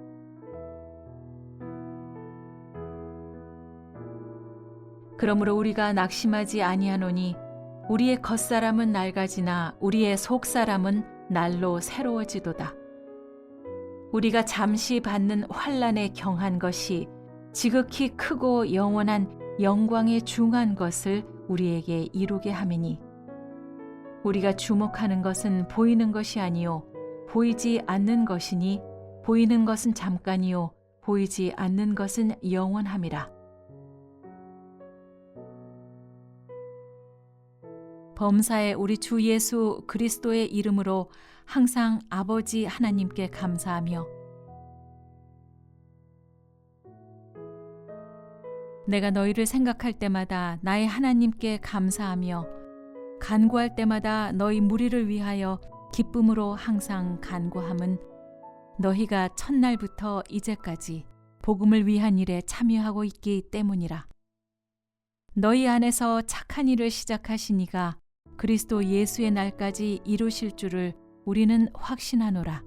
그러므로 우리가 낙심하지 아니하노니 우리의 겉사람은 낡아지나 우리의 속사람은 날로 새로워지도다. 우리가 잠시 받는 환난에 경한 것이 지극히 크고 영원한 영광에 중한 것을 우리에게 이루게 함이니 우리가 주목하는 것은 보이는 것이 아니요 보이지 않는 것이니 보이는 것은 잠깐이요 보이지 않는 것은 영원함이라. 범사에 우리 주 예수 그리스도의 이름으로 항상 아버지 하나님께 감사하며 내가 너희를 생각할 때마다 나의 하나님께 감사하며 간구할 때마다 너희 무리를 위하여 기쁨으로 항상 간구함은 너희가 첫날부터 이제까지 복음을 위한 일에 참여하고 있기 때문이라. 너희 안에서 착한 일을 시작하신 이가 그리스도 예수의 날까지 이루실 줄을 우리는 확신하노라.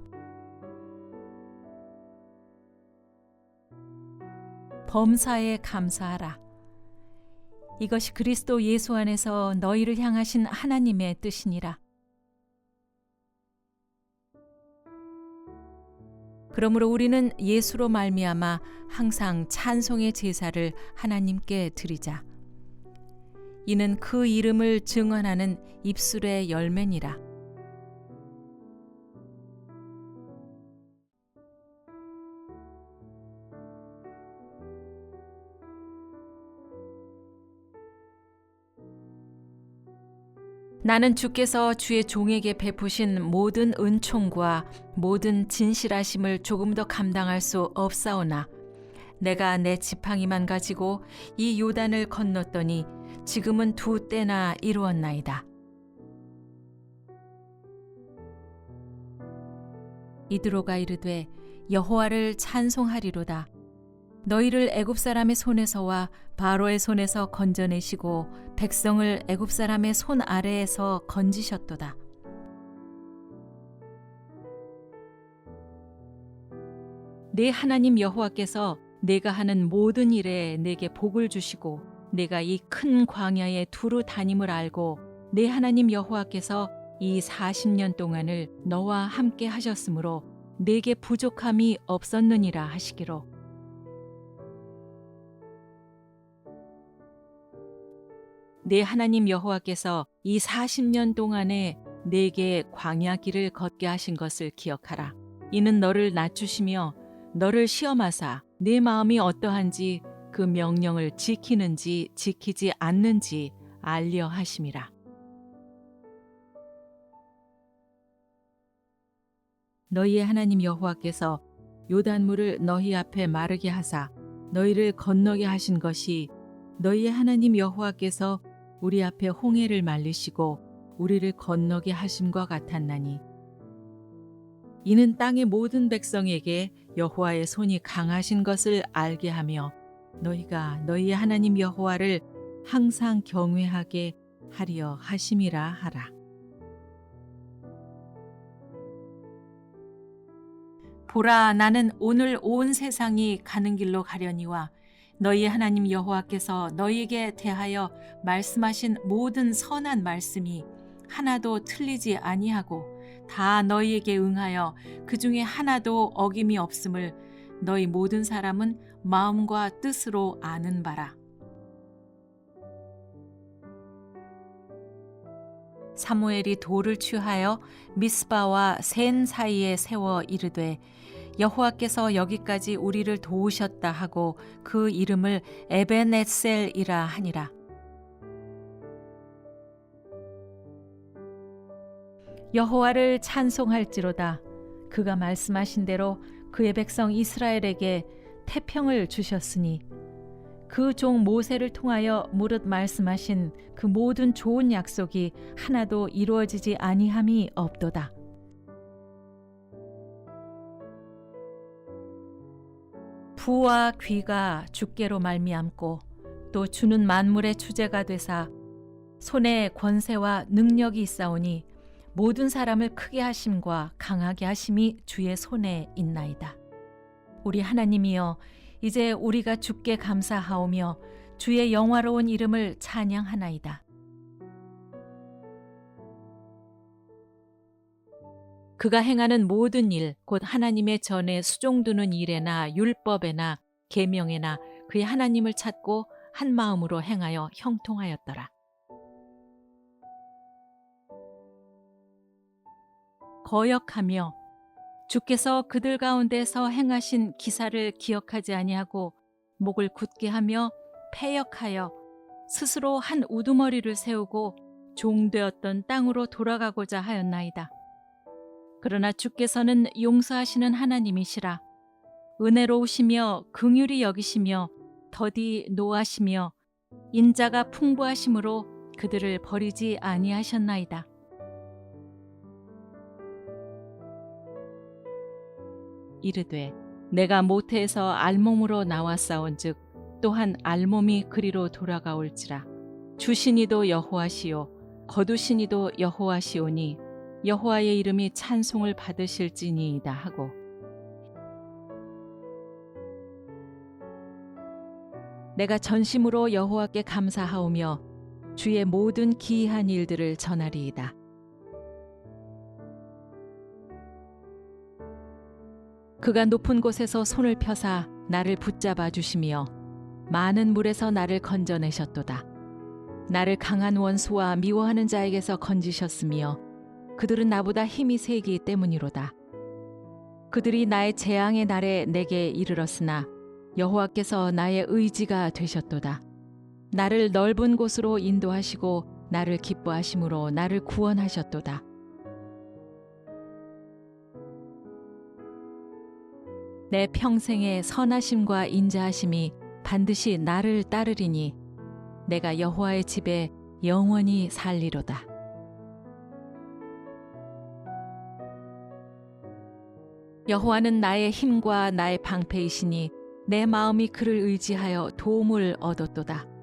범사에 감사하라. 이것이 그리스도 예수 안에서 너희를 향하신 하나님의 뜻이니라. 그러므로 우리는 예수로 말미암아 항상 찬송의 제사를 하나님께 드리자. 이는 그 이름을 증언하는 입술의 열매니라. 나는 주께서 주의 종에게 베푸신 모든 은총과 모든 진실하심을 조금 더 감당할 수 없사오나 내가 내 지팡이만 가지고 이 요단을 건넜더니 지금은 2때나 이루었나이다. 이드로가 이르되 여호와를 찬송하리로다. 너희를 애굽 사람의 손에서와 바로의 손에서 건져내시고 백성을 애굽 사람의 손 아래에서 건지셨도다. 내 하나님 여호와께서 내가 하는 모든 일에 내게 복을 주시고 내가 이 큰 광야에 두루 다님을 알고 내 하나님 여호와께서 이 40년 동안을 너와 함께 하셨으므로 내게 부족함이 없었느니라 하시기로. 내 하나님 여호와께서 이 40년 동안에 내게 광야 길을 걷게 하신 것을 기억하라. 이는 너를 낮추시며 너를 시험하사 내 마음이 어떠한지 그 명령을 지키는지 지키지 않는지 알려 하심이라. 너희의 하나님 여호와께서 요단물을 너희 앞에 마르게 하사 너희를 건너게 하신 것이 너희의 하나님 여호와께서 우리 앞에 홍해를 말리시고 우리를 건너게 하심과 같았나니 이는 땅의 모든 백성에게 여호와의 손이 강하신 것을 알게 하며 너희가 너희의 하나님 여호와를 항상 경외하게 하려 하심이라 하라. 보라, 나는 오늘 온 세상이 가는 길로 가려니와 너희의 하나님 여호와께서 너희에게 대하여 말씀하신 모든 선한 말씀이 하나도 틀리지 아니하고 다 너희에게 응하여 그 중에 하나도 어김이 없음을 너희 모든 사람은 마음과 뜻으로 아는 바라. 사무엘이 돌을 취하여 미스바와 센 사이에 세워 이르되 여호와께서 여기까지 우리를 도우셨다 하고 그 이름을 에벤에셀이라 하니라. 여호와를 찬송할지로다. 그가 말씀하신 대로 그의 백성 이스라엘에게 태평을 주셨으니 그 종 모세를 통하여 무릇 말씀하신 그 모든 좋은 약속이 하나도 이루어지지 아니함이 없도다. 부와 귀가 주께로 말미암고 또 주는 만물의 주제가 되사 손에 권세와 능력이 있사오니 모든 사람을 크게 하심과 강하게 하심이 주의 손에 있나이다. 우리 하나님이여, 이제 우리가 주께 감사하오며 주의 영화로운 이름을 찬양하나이다. 그가 행하는 모든 일, 곧 하나님의 전에 수종두는 일에나 율법에나 계명에나 그의 하나님을 찾고 한 마음으로 행하여 형통하였더라. 거역하며 주께서 그들 가운데서 행하신 기사를 기억하지 아니하고 목을 굳게 하며 패역하여 스스로 한 우두머리를 세우고 종되었던 땅으로 돌아가고자 하였나이다. 그러나 주께서는 용서하시는 하나님이시라. 은혜로우시며 긍휼히 여기시며 더디 노하시며 인자가 풍부하심으로 그들을 버리지 아니하셨나이다. 이르되 내가 모태에서 알몸으로 나왔사온즉 또한 알몸이 그리로 돌아가올지라. 주신이도 여호와시요 거두신이도 여호와시오니 여호와의 이름이 찬송을 받으실지니이다 하고 내가 전심으로 여호와께 감사하오며 주의 모든 기이한 일들을 전하리이다. 그가 높은 곳에서 손을 펴사 나를 붙잡아 주시며 많은 물에서 나를 건져내셨도다. 나를 강한 원수와 미워하는 자에게서 건지셨으며 그들은 나보다 힘이 세기 때문이로다. 그들이 나의 재앙의 날에 내게 이르렀으나 여호와께서 나의 의지가 되셨도다. 나를 넓은 곳으로 인도하시고 나를 기뻐하심으로 나를 구원하셨도다. 내 평생의 선하심과 인자하심이 반드시 나를 따르리니 내가 여호와의 집에 영원히 살리로다. 여호와는 나의 힘과 나의 방패이시니 내 마음이 그를 의지하여 도움을 얻었도다.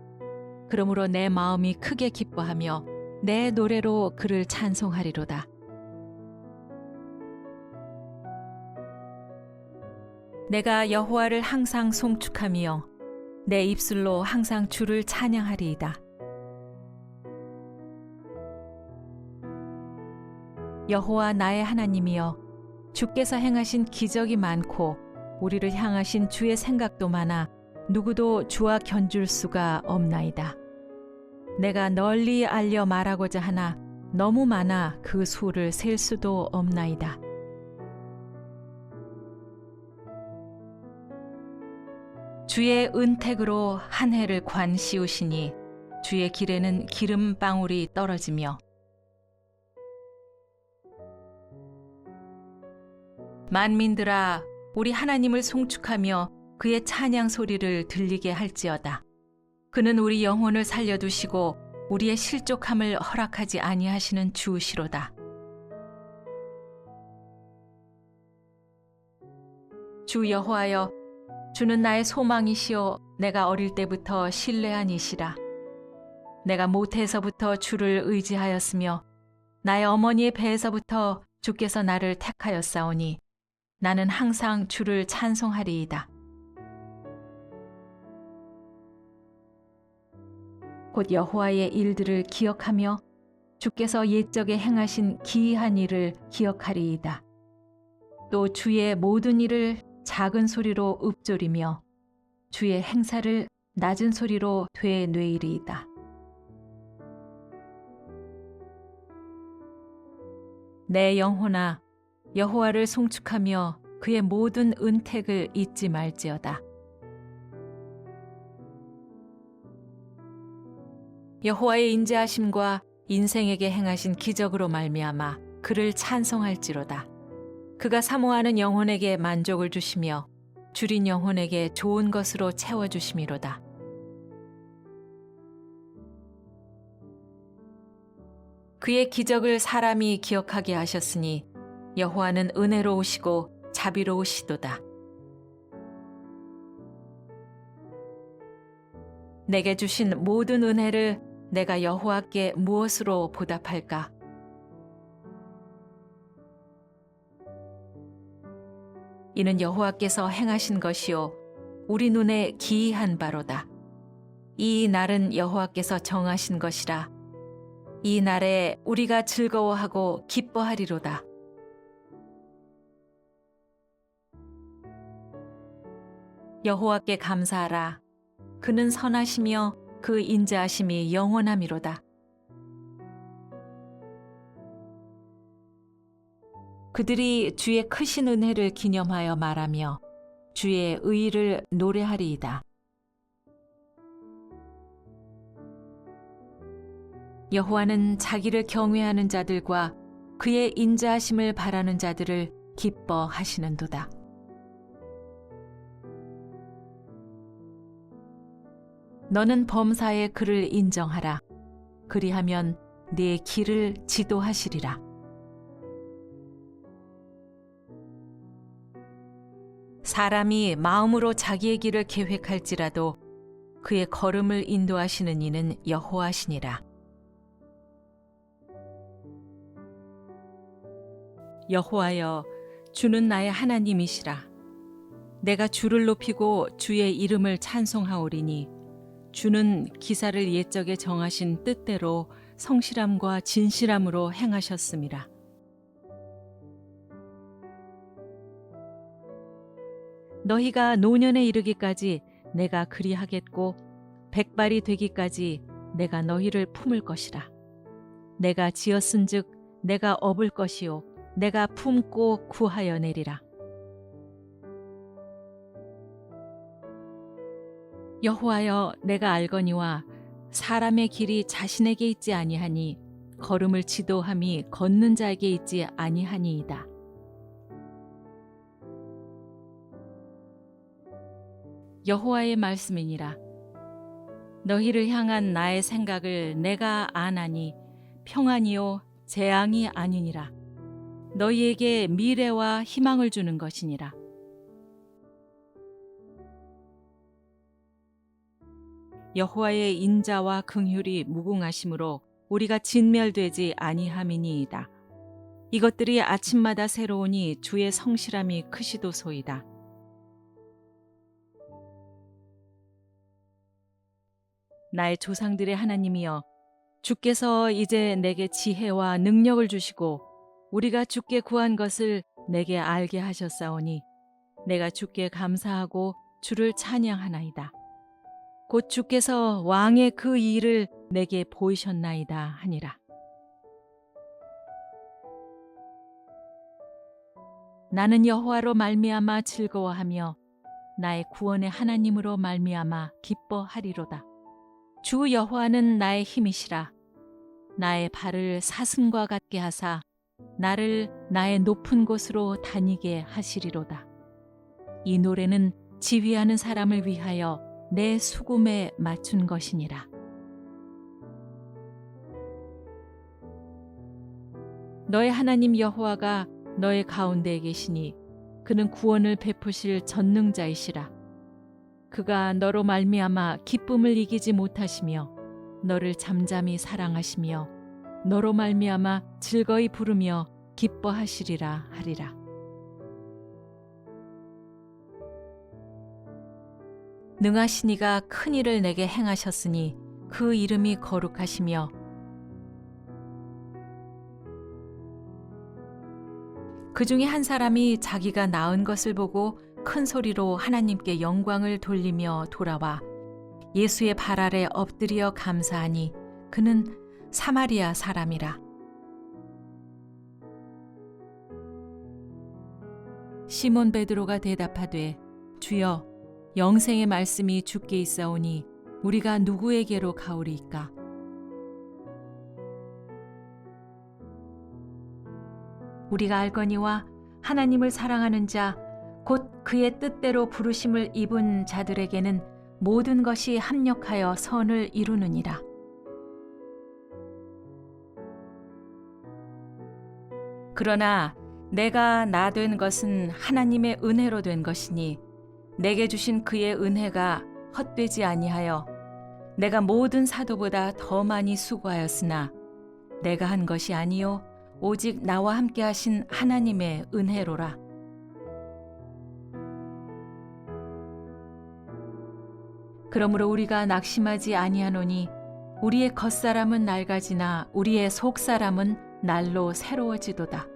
그러므로 내 마음이 크게 기뻐하며 내 노래로 그를 찬송하리로다. 내가 여호와를 항상 송축하며 내 입술로 항상 주를 찬양하리이다. 여호와 나의 하나님이여, 주께서 행하신 기적이 많고 우리를 향하신 주의 생각도 많아 누구도 주와 견줄 수가 없나이다. 내가 널리 알려 말하고자 하나 너무 많아 그 수를 셀 수도 없나이다. 주의 은택으로 한 해를 관 씌우시니 주의 길에는 기름 방울이 떨어지며 만민들아, 우리 하나님을 송축하며 그의 찬양 소리를 들리게 할지어다. 그는 우리 영혼을 살려두시고 우리의 실족함을 허락하지 아니하시는 주시로다. 주 여호와여, 주는 나의 소망이시오. 내가 어릴 때부터 신뢰한 이시라. 내가 모태에서부터 주를 의지하였으며 나의 어머니의 배에서부터 주께서 나를 택하였사오니 나는 항상 주를 찬송하리이다. 곧 여호와의 일들을 기억하며 주께서 옛적에 행하신 기이한 일을 기억하리이다. 또 주의 모든 일을 작은 소리로 읊조리며 주의 행사를 낮은 소리로 되뇌이리이다. 내 영혼아, 여호와를 송축하며 그의 모든 은택을 잊지 말지어다. 여호와의 인자하심과 인생에게 행하신 기적으로 말미암아 그를 찬송할지로다. 그가 사모하는 영혼에게 만족을 주시며 줄인 영혼에게 좋은 것으로 채워주심이로다. 그의 기적을 사람이 기억하게 하셨으니 여호와는 은혜로우시고 자비로우시도다. 내게 주신 모든 은혜를 내가 여호와께 무엇으로 보답할까? 이는 여호와께서 행하신 것이요 우리 눈에 기이한 바로다. 이 날은 여호와께서 정하신 것이라. 이 날에 우리가 즐거워하고 기뻐하리로다. 여호와께 감사하라. 그는 선하시며 그 인자하심이 영원함이로다. 그들이 주의 크신 은혜를 기념하여 말하며 주의 의의를 노래하리이다. 여호와는 자기를 경외하는 자들과 그의 인자하심을 바라는 자들을 기뻐하시는도다. 너는 범사에 그를 인정하라. 그리하면 네 길을 지도하시리라. 사람이 마음으로 자기의 길을 계획할지라도 그의 걸음을 인도하시는 이는 여호와시니라. 여호와여, 주는 나의 하나님이시라. 내가 주를 높이고 주의 이름을 찬송하오리니 주는 기사를 옛적에 정하신 뜻대로 성실함과 진실함으로 행하셨음이라. 너희가 노년에 이르기까지 내가 그리하겠고 백발이 되기까지 내가 너희를 품을 것이라. 내가 지었은즉 내가 업을 것이요 내가 품고 구하여 내리라. 여호와여, 내가 알거니와 사람의 길이 자신에게 있지 아니하니 걸음을 지도함이 걷는 자에게 있지 아니하니이다. 여호와의 말씀이니라. 너희를 향한 나의 생각을 내가 아나니 평안이요 재앙이 아니니라. 너희에게 미래와 희망을 주는 것이니라. 여호와의 인자와 긍휼이 무궁하심으로 우리가 진멸되지 아니함이니이다. 이것들이 아침마다 새로우니 주의 성실함이 크시도소이다. 나의 조상들의 하나님이여, 주께서 이제 내게 지혜와 능력을 주시고 우리가 주께 구한 것을 내게 알게 하셨사오니 내가 주께 감사하고 주를 찬양하나이다. 곧 주께서 왕의 그 일을 내게 보이셨나이다 하니라. 나는 여호와로 말미암아 즐거워하며 나의 구원의 하나님으로 말미암아 기뻐하리로다. 주 여호와는 나의 힘이시라. 나의 발을 사슴과 같게 하사 나를 나의 높은 곳으로 다니게 하시리로다. 이 노래는 지휘하는 사람을 위하여 내 수금에 맞춘 것이니라. 너의 하나님 여호와가 너의 가운데에 계시니 그는 구원을 베푸실 전능자이시라. 그가 너로 말미암아 기쁨을 이기지 못하시며 너를 잠잠히 사랑하시며 너로 말미암아 즐거이 부르며 기뻐하시리라 하리라. 능하신 이가 큰 일을 내게 행하셨으니 그 이름이 거룩하시며 그 중에 한 사람이 자기가 낳은 것을 보고 큰 소리로 하나님께 영광을 돌리며 돌아와 예수의 발 아래 엎드려 감사하니 그는 사마리아 사람이라. 시몬 베드로가 대답하되 주여, 영생의 말씀이 주께 있사오니 우리가 누구에게로 가오리이까? 우리가 알거니와 하나님을 사랑하는 자 곧 그의 뜻대로 부르심을 입은 자들에게는 모든 것이 합력하여 선을 이루느니라. 그러나 내가 나 된 것은 하나님의 은혜로 된 것이니 내게 주신 그의 은혜가 헛되지 아니하여 내가 모든 사도보다 더 많이 수고하였으나 내가 한 것이 아니요 오직 나와 함께 하신 하나님의 은혜로라. 그러므로 우리가 낙심하지 아니하노니 우리의 겉사람은 낡아지나 우리의 속사람은 날로 새로워지도다.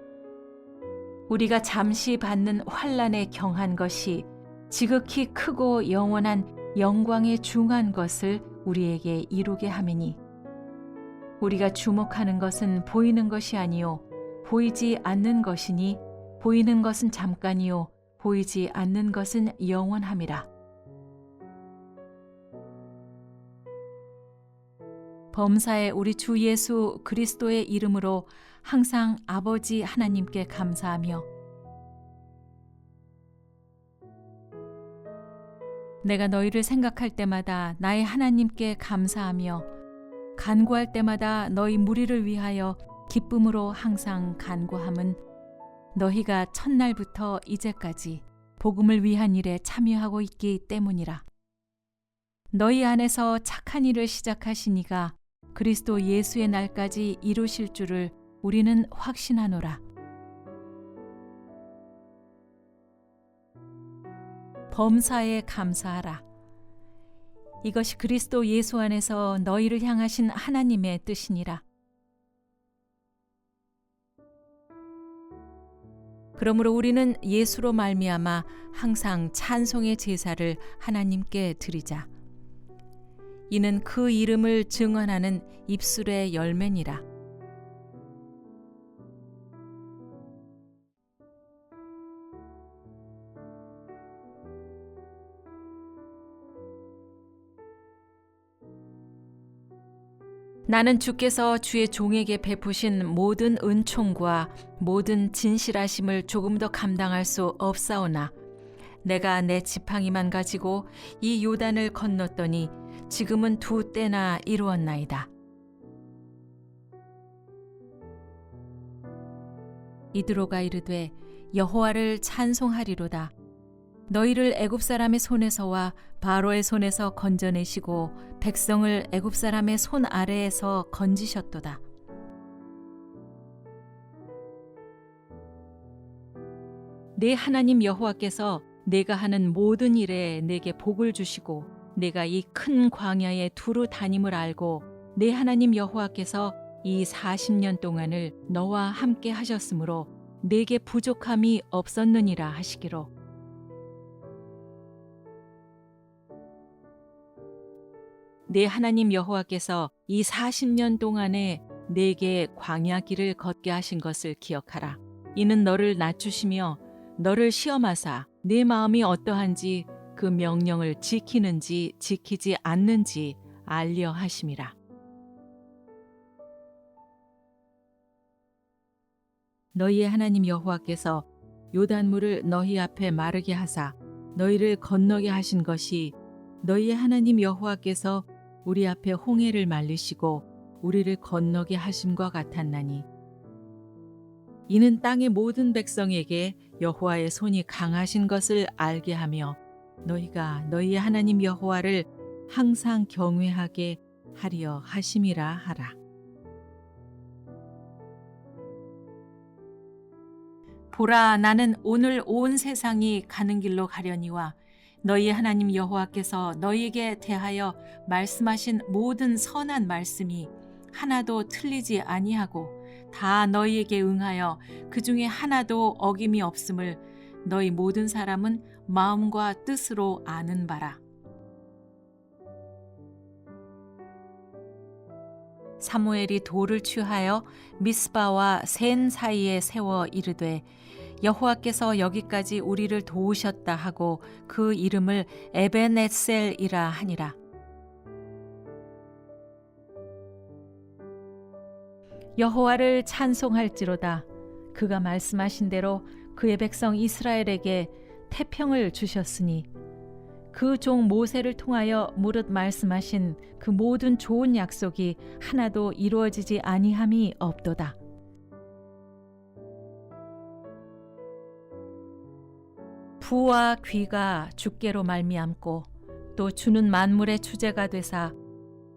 우리가 잠시 받는 환난에 경한 것이 지극히 크고 영원한 영광에 중한 것을 우리에게 이루게 함이니 우리가 주목하는 것은 보이는 것이 아니요 보이지 않는 것이니 보이는 것은 잠깐이요 보이지 않는 것은 영원함이라. 범사에 우리 주 예수 그리스도의 이름으로 항상 아버지 하나님께 감사하며 내가 너희를 생각할 때마다 나의 하나님께 감사하며 간구할 때마다 너희 무리를 위하여 기쁨으로 항상 간구함은 너희가 첫날부터 이제까지 복음을 위한 일에 참여하고 있기 때문이라. 너희 안에서 착한 일을 시작하신 이가 그리스도 예수의 날까지 이루실 줄을 우리는 확신하노라. 범사에 감사하라. 이것이 그리스도 예수 안에서 너희를 향하신 하나님의 뜻이니라. 그러므로 우리는 예수로 말미암아 항상 찬송의 제사를 하나님께 드리자. 이는 그 이름을 증언하는 입술의 열매니라. 나는 주께서 주의 종에게 베푸신 모든 은총과 모든 진실하심을 조금 더 감당할 수 없사오나 내가 내 지팡이만 가지고 이 요단을 건넜더니 지금은 2때나 이루었나이다. 이드로가 이르되 여호와를 찬송하리로다. 너희를 애굽 사람의 손에서와 바로의 손에서 건져내시고 백성을 애굽 사람의 손 아래에서 건지셨도다. 내 하나님 여호와께서 내가 하는 모든 일에 내게 복을 주시고 내가 이 큰 광야에 두루 다님을 알고 내 하나님 여호와께서 이 40년 동안을 너와 함께 하셨으므로 내게 부족함이 없었느니라 하시기로. 내 하나님 여호와께서 이 40년 동안에 내게 광야 길을 걷게 하신 것을 기억하라. 이는 너를 낮추시며 너를 시험하사 내 마음이 어떠한지 그 명령을 지키는지 지키지 않는지 알려 하심이라. 너희의 하나님 여호와께서 요단물을 너희 앞에 마르게 하사 너희를 건너게 하신 것이 너희의 하나님 여호와께서 우리 앞에 홍해를 말리시고 우리를 건너게 하심과 같았나니 이는 땅의 모든 백성에게 여호와의 손이 강하신 것을 알게 하며 너희가 너희의 하나님 여호와를 항상 경외하게 하려 하심이라 하라. 보라, 나는 오늘 온 세상이 가는 길로 가려니와 너희의 하나님 여호와께서 너희에게 대하여 말씀하신 모든 선한 말씀이 하나도 틀리지 아니하고 다 너희에게 응하여 그 중에 하나도 어김이 없음을 너희 모든 사람은 마음과 뜻으로 아는 바라. 사무엘이 돌을 취하여 미스바와 센 사이에 세워 이르되 여호와께서 여기까지 우리를 도우셨다 하고 그 이름을 에벤에셀이라 하니라. 여호와를 찬송할지로다. 그가 말씀하신 대로 그의 백성 이스라엘에게 태평을 주셨으니 그 종 모세를 통하여 무릇 말씀하신 그 모든 좋은 약속이 하나도 이루어지지 아니함이 없도다. 부와 귀가 주께로 말미암고 또 주는 만물의 주제가 되사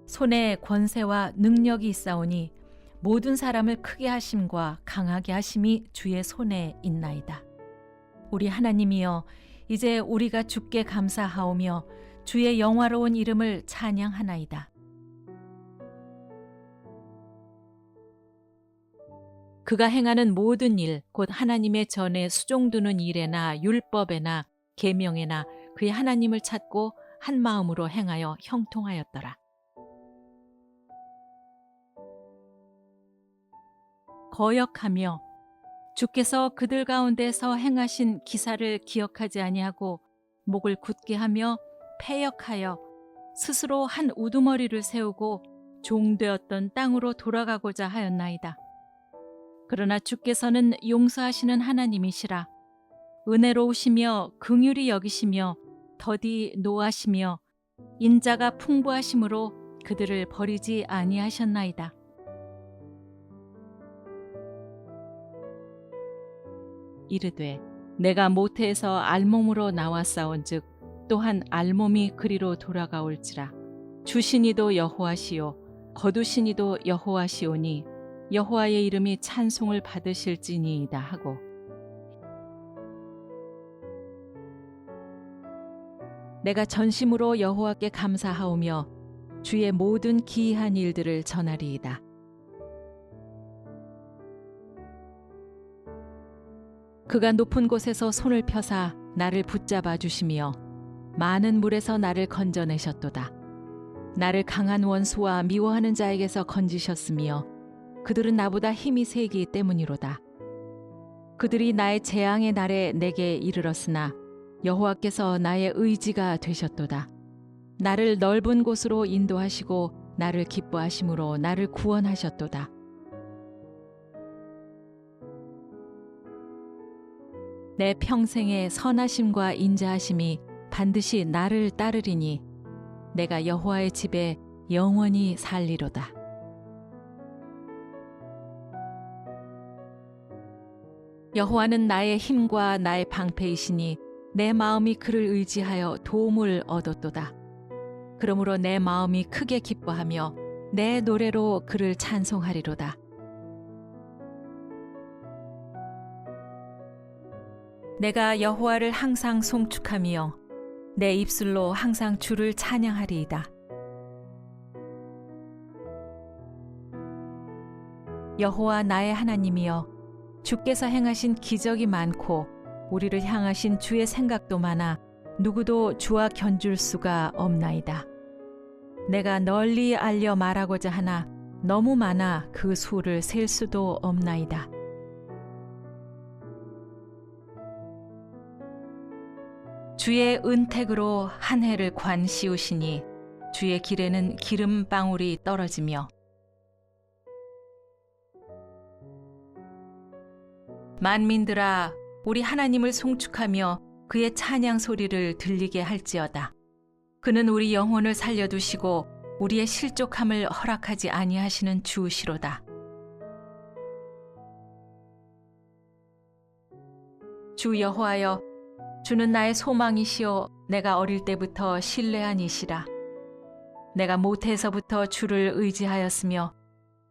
손에 권세와 능력이 있사오니 모든 사람을 크게 하심과 강하게 하심이 주의 손에 있나이다. 우리 하나님이여, 이제 우리가 주께 감사하오며 주의 영화로운 이름을 찬양하나이다. 그가 행하는 모든 일, 곧 하나님의 전에 수종두는 일에나 율법에나 계명에나 그의 하나님을 찾고 한 마음으로 행하여 형통하였더라. 거역하며 주께서 그들 가운데서 행하신 기사를 기억하지 아니하고 목을 굳게 하며 패역하여 스스로 한 우두머리를 세우고 종되었던 땅으로 돌아가고자 하였나이다. 그러나 주께서는 용서하시는 하나님이시라. 은혜로우시며 긍휼히 여기시며 더디 노하시며 인자가 풍부하심으로 그들을 버리지 아니하셨나이다. 이르되 내가 모태에서 알몸으로 나왔사온즉 또한 알몸이 그리로 돌아가올지라. 주시니도 여호와시요 거두시니도 여호와시오니 여호와의 이름이 찬송을 받으실지니이다 하고 내가 전심으로 여호와께 감사하오며 주의 모든 기이한 일들을 전하리이다. 그가 높은 곳에서 손을 펴사 나를 붙잡아 주시며 많은 물에서 나를 건져내셨도다. 나를 강한 원수와 미워하는 자에게서 건지셨으며 그들은 나보다 힘이 세기 때문이로다. 그들이 나의 재앙의 날에 내게 이르렀으나 여호와께서 나의 의지가 되셨도다. 나를 넓은 곳으로 인도하시고 나를 기뻐하심으로 나를 구원하셨도다. 내 평생의 선하심과 인자하심이 반드시 나를 따르리니 내가 여호와의 집에 영원히 살리로다. 여호와는 나의 힘과 나의 방패이시니 내 마음이 그를 의지하여 도움을 얻었도다. 그러므로 내 마음이 크게 기뻐하며 내 노래로 그를 찬송하리로다. 내가 여호와를 항상 송축하며 내 입술로 항상 주를 찬양하리이다. 여호와 나의 하나님이여, 주께서 행하신 기적이 많고 우리를 향하신 주의 생각도 많아 누구도 주와 견줄 수가 없나이다. 내가 널리 알려 말하고자 하나 너무 많아 그 수를 셀 수도 없나이다. 주의 은택으로 한 해를 관 씌우시니 주의 길에는 기름방울이 떨어지며 만민들아, 우리 하나님을 송축하며 그의 찬양 소리를 들리게 할지어다. 그는 우리 영혼을 살려두시고 우리의 실족함을 허락하지 아니하시는 주시로다. 주 여호와여, 주는 나의 소망이시오 내가 어릴 때부터 신뢰한 이시라. 내가 모태에서부터 주를 의지하였으며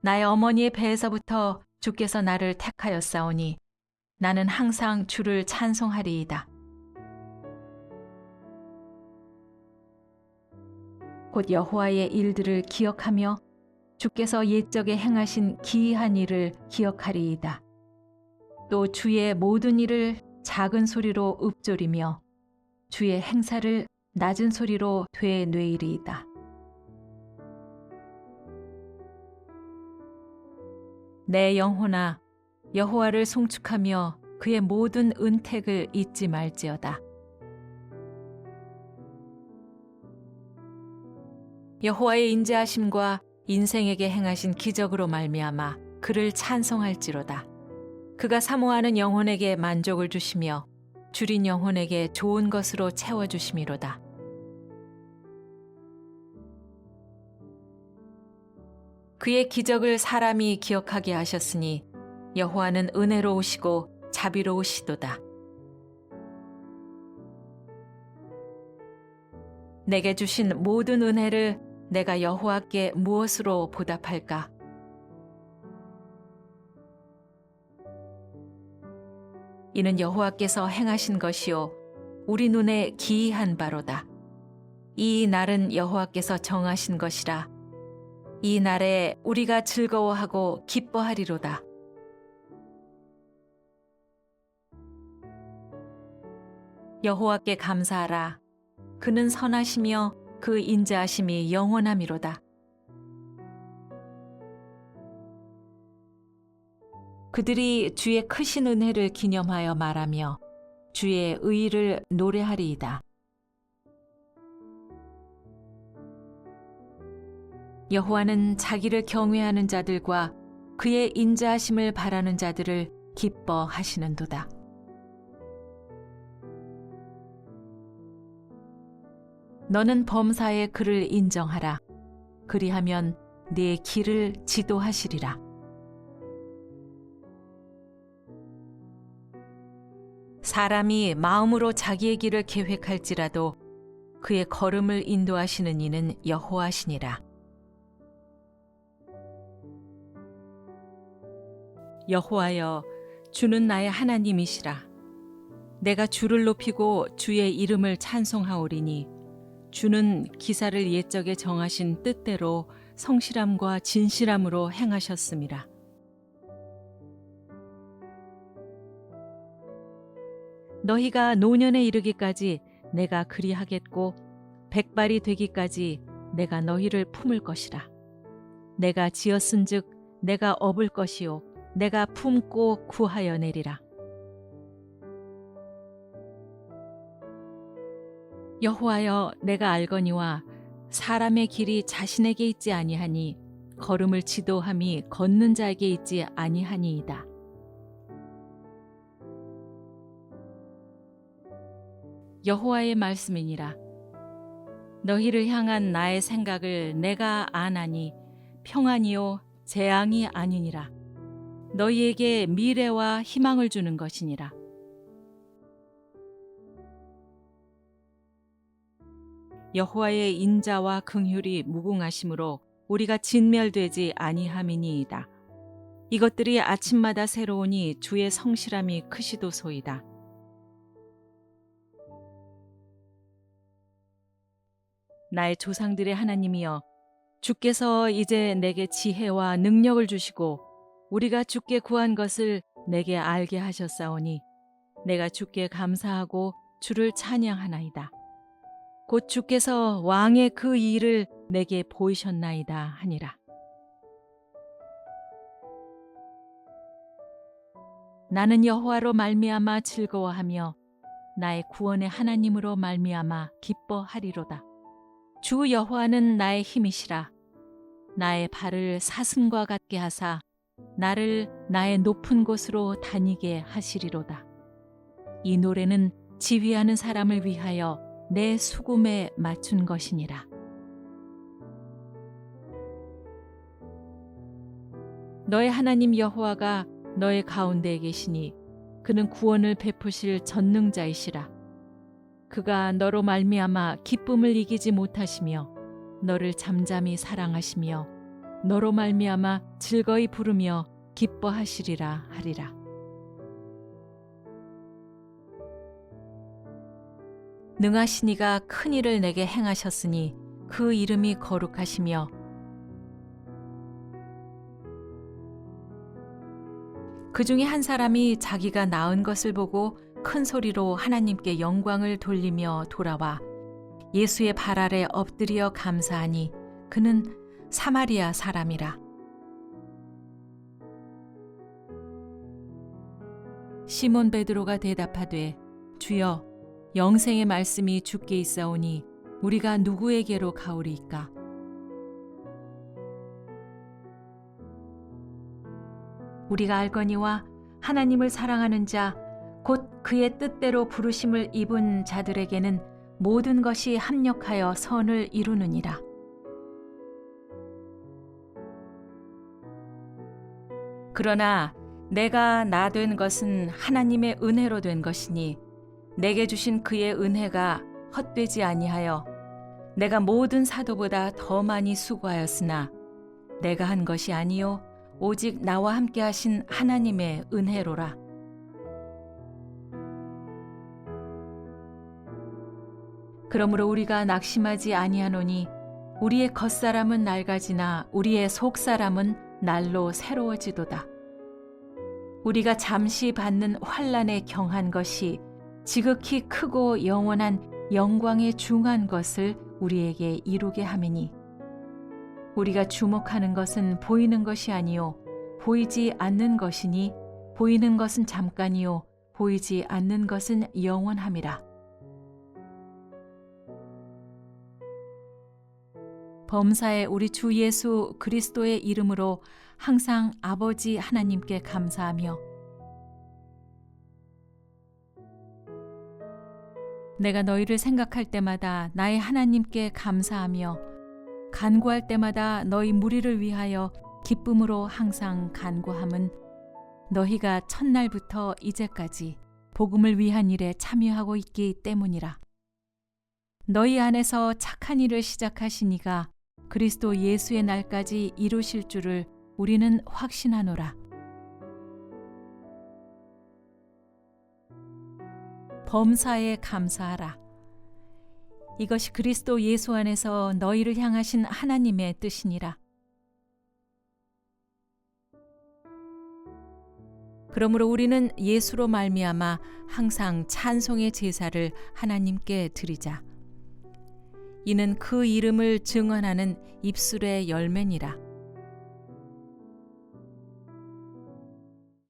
나의 어머니의 배에서부터 주께서 나를 택하였사오니 나는 항상 주를 찬송하리이다. 곧 여호와의 일들을 기억하며 주께서 옛적에 행하신 기이한 일을 기억하리이다. 또 주의 모든 일을 작은 소리로 읊조리며 주의 행사를 낮은 소리로 되뇌이리이다. 내 영혼아, 여호와를 송축하며 그의 모든 은택을 잊지 말지어다. 여호와의 인자하심과 인생에게 행하신 기적으로 말미암아 그를 찬송할지로다. 그가 사모하는 영혼에게 만족을 주시며 줄인 영혼에게 좋은 것으로 채워주심이로다. 그의 기적을 사람이 기억하게 하셨으니 여호와는 은혜로우시고 자비로우시도다. 내게 주신 모든 은혜를 내가 여호와께 무엇으로 보답할까? 이는 여호와께서 행하신 것이요 우리 눈에 기이한 바로다. 이 날은 여호와께서 정하신 것이라. 이 날에 우리가 즐거워하고 기뻐하리로다. 여호와께 감사하라. 그는 선하시며 그 인자하심이 영원함이로다. 그들이 주의 크신 은혜를 기념하여 말하며 주의 의의를 노래하리이다. 여호와는 자기를 경외하는 자들과 그의 인자하심을 바라는 자들을 기뻐하시는도다. 너는 범사에 그를 인정하라. 그리하면 네 길을 지도하시리라. 사람이 마음으로 자기의 길을 계획할지라도 그의 걸음을 인도하시는 이는 여호와시니라. 여호와여, 주는 나의 하나님이시라. 내가 주를 높이고 주의 이름을 찬송하오리니 주는 기사를 옛적에 정하신 뜻대로 성실함과 진실함으로 행하셨음이라. 너희가 노년에 이르기까지 내가 그리하겠고 백발이 되기까지 내가 너희를 품을 것이라. 내가 지었은즉 내가 업을 것이요 내가 품고 구하여 내리라. 여호와여, 내가 알거니와 사람의 길이 자신에게 있지 아니하니 걸음을 지도함이 걷는 자에게 있지 아니하니이다. 여호와의 말씀이니라. 너희를 향한 나의 생각을 내가 아나니 평안이요 재앙이 아니니라. 너희에게 미래와 희망을 주는 것이니라. 여호와의 인자와 긍휼이 무궁하심으로 우리가 진멸되지 아니함이니이다. 이것들이 아침마다 새로우니 주의 성실함이 크시도소이다. 나의 조상들의 하나님이여, 주께서 이제 내게 지혜와 능력을 주시고 우리가 주께 구한 것을 내게 알게 하셨사오니 내가 주께 감사하고 주를 찬양하나이다. 곧 주께서 왕의 그 일을 내게 보이셨나이다 하니라. 나는 여호와로 말미암아 즐거워하며 나의 구원의 하나님으로 말미암아 기뻐하리로다. 주 여호와는 나의 힘이시라. 나의 발을 사슴과 같게 하사 나를 나의 높은 곳으로 다니게 하시리로다. 이 노래는 지휘하는 사람을 위하여 내 수금에 맞춘 것이니라. 너의 하나님 여호와가 너의 가운데에 계시니 그는 구원을 베푸실 전능자이시라. 그가 너로 말미암아 기쁨을 이기지 못하시며 너를 잠잠히 사랑하시며 너로 말미암아 즐거이 부르며 기뻐하시리라 하리라. 능하신 이가 큰 일을 내게 행하셨으니 그 이름이 거룩하시며 그 중에 한 사람이 자기가 낳은 것을 보고 큰 소리로 하나님께 영광을 돌리며 돌아와 예수의 발 아래 엎드려 감사하니 그는 사마리아 사람이라. 시몬 베드로가 대답하되 주여, 영생의 말씀이 주께 있사오니 우리가 누구에게로 가오리이까? 우리가 알거니와 하나님을 사랑하는 자 곧 그의 뜻대로 부르심을 입은 자들에게는 모든 것이 합력하여 선을 이루느니라. 그러나 내가 나 된 것은 하나님의 은혜로 된 것이니 내게 주신 그의 은혜가 헛되지 아니하여 내가 모든 사도보다 더 많이 수고하였으나 내가 한 것이 아니요 오직 나와 함께 하신 하나님의 은혜로라. 그러므로 우리가 낙심하지 아니하노니 우리의 겉사람은 낡아지나 우리의 속사람은 날로 새로워지도다. 우리가 잠시 받는 환난에 경한 것이 지극히 크고 영원한 영광에 중한 것을 우리에게 이루게 함이니 우리가 주목하는 것은 보이는 것이 아니요 보이지 않는 것이니 보이는 것은 잠깐이요 보이지 않는 것은 영원함이라. 범사에 우리 주 예수 그리스도의 이름으로 항상 아버지 하나님께 감사하며 내가 너희를 생각할 때마다 나의 하나님께 감사하며 간구할 때마다 너희 무리를 위하여 기쁨으로 항상 간구함은 너희가 첫날부터 이제까지 복음을 위한 일에 참여하고 있기 때문이라. 너희 안에서 착한 일을 시작하신 이가 그리스도 예수의 날까지 이루실 줄을 우리는 확신하노라. 범사에 감사하라. 이것이 그리스도 예수 안에서 너희를 향하신 하나님의 뜻이니라. 그러므로 우리는 예수로 말미암아 항상 찬송의 제사를 하나님께 드리자. 이는 그 이름을 증언하는 입술의 열매니라.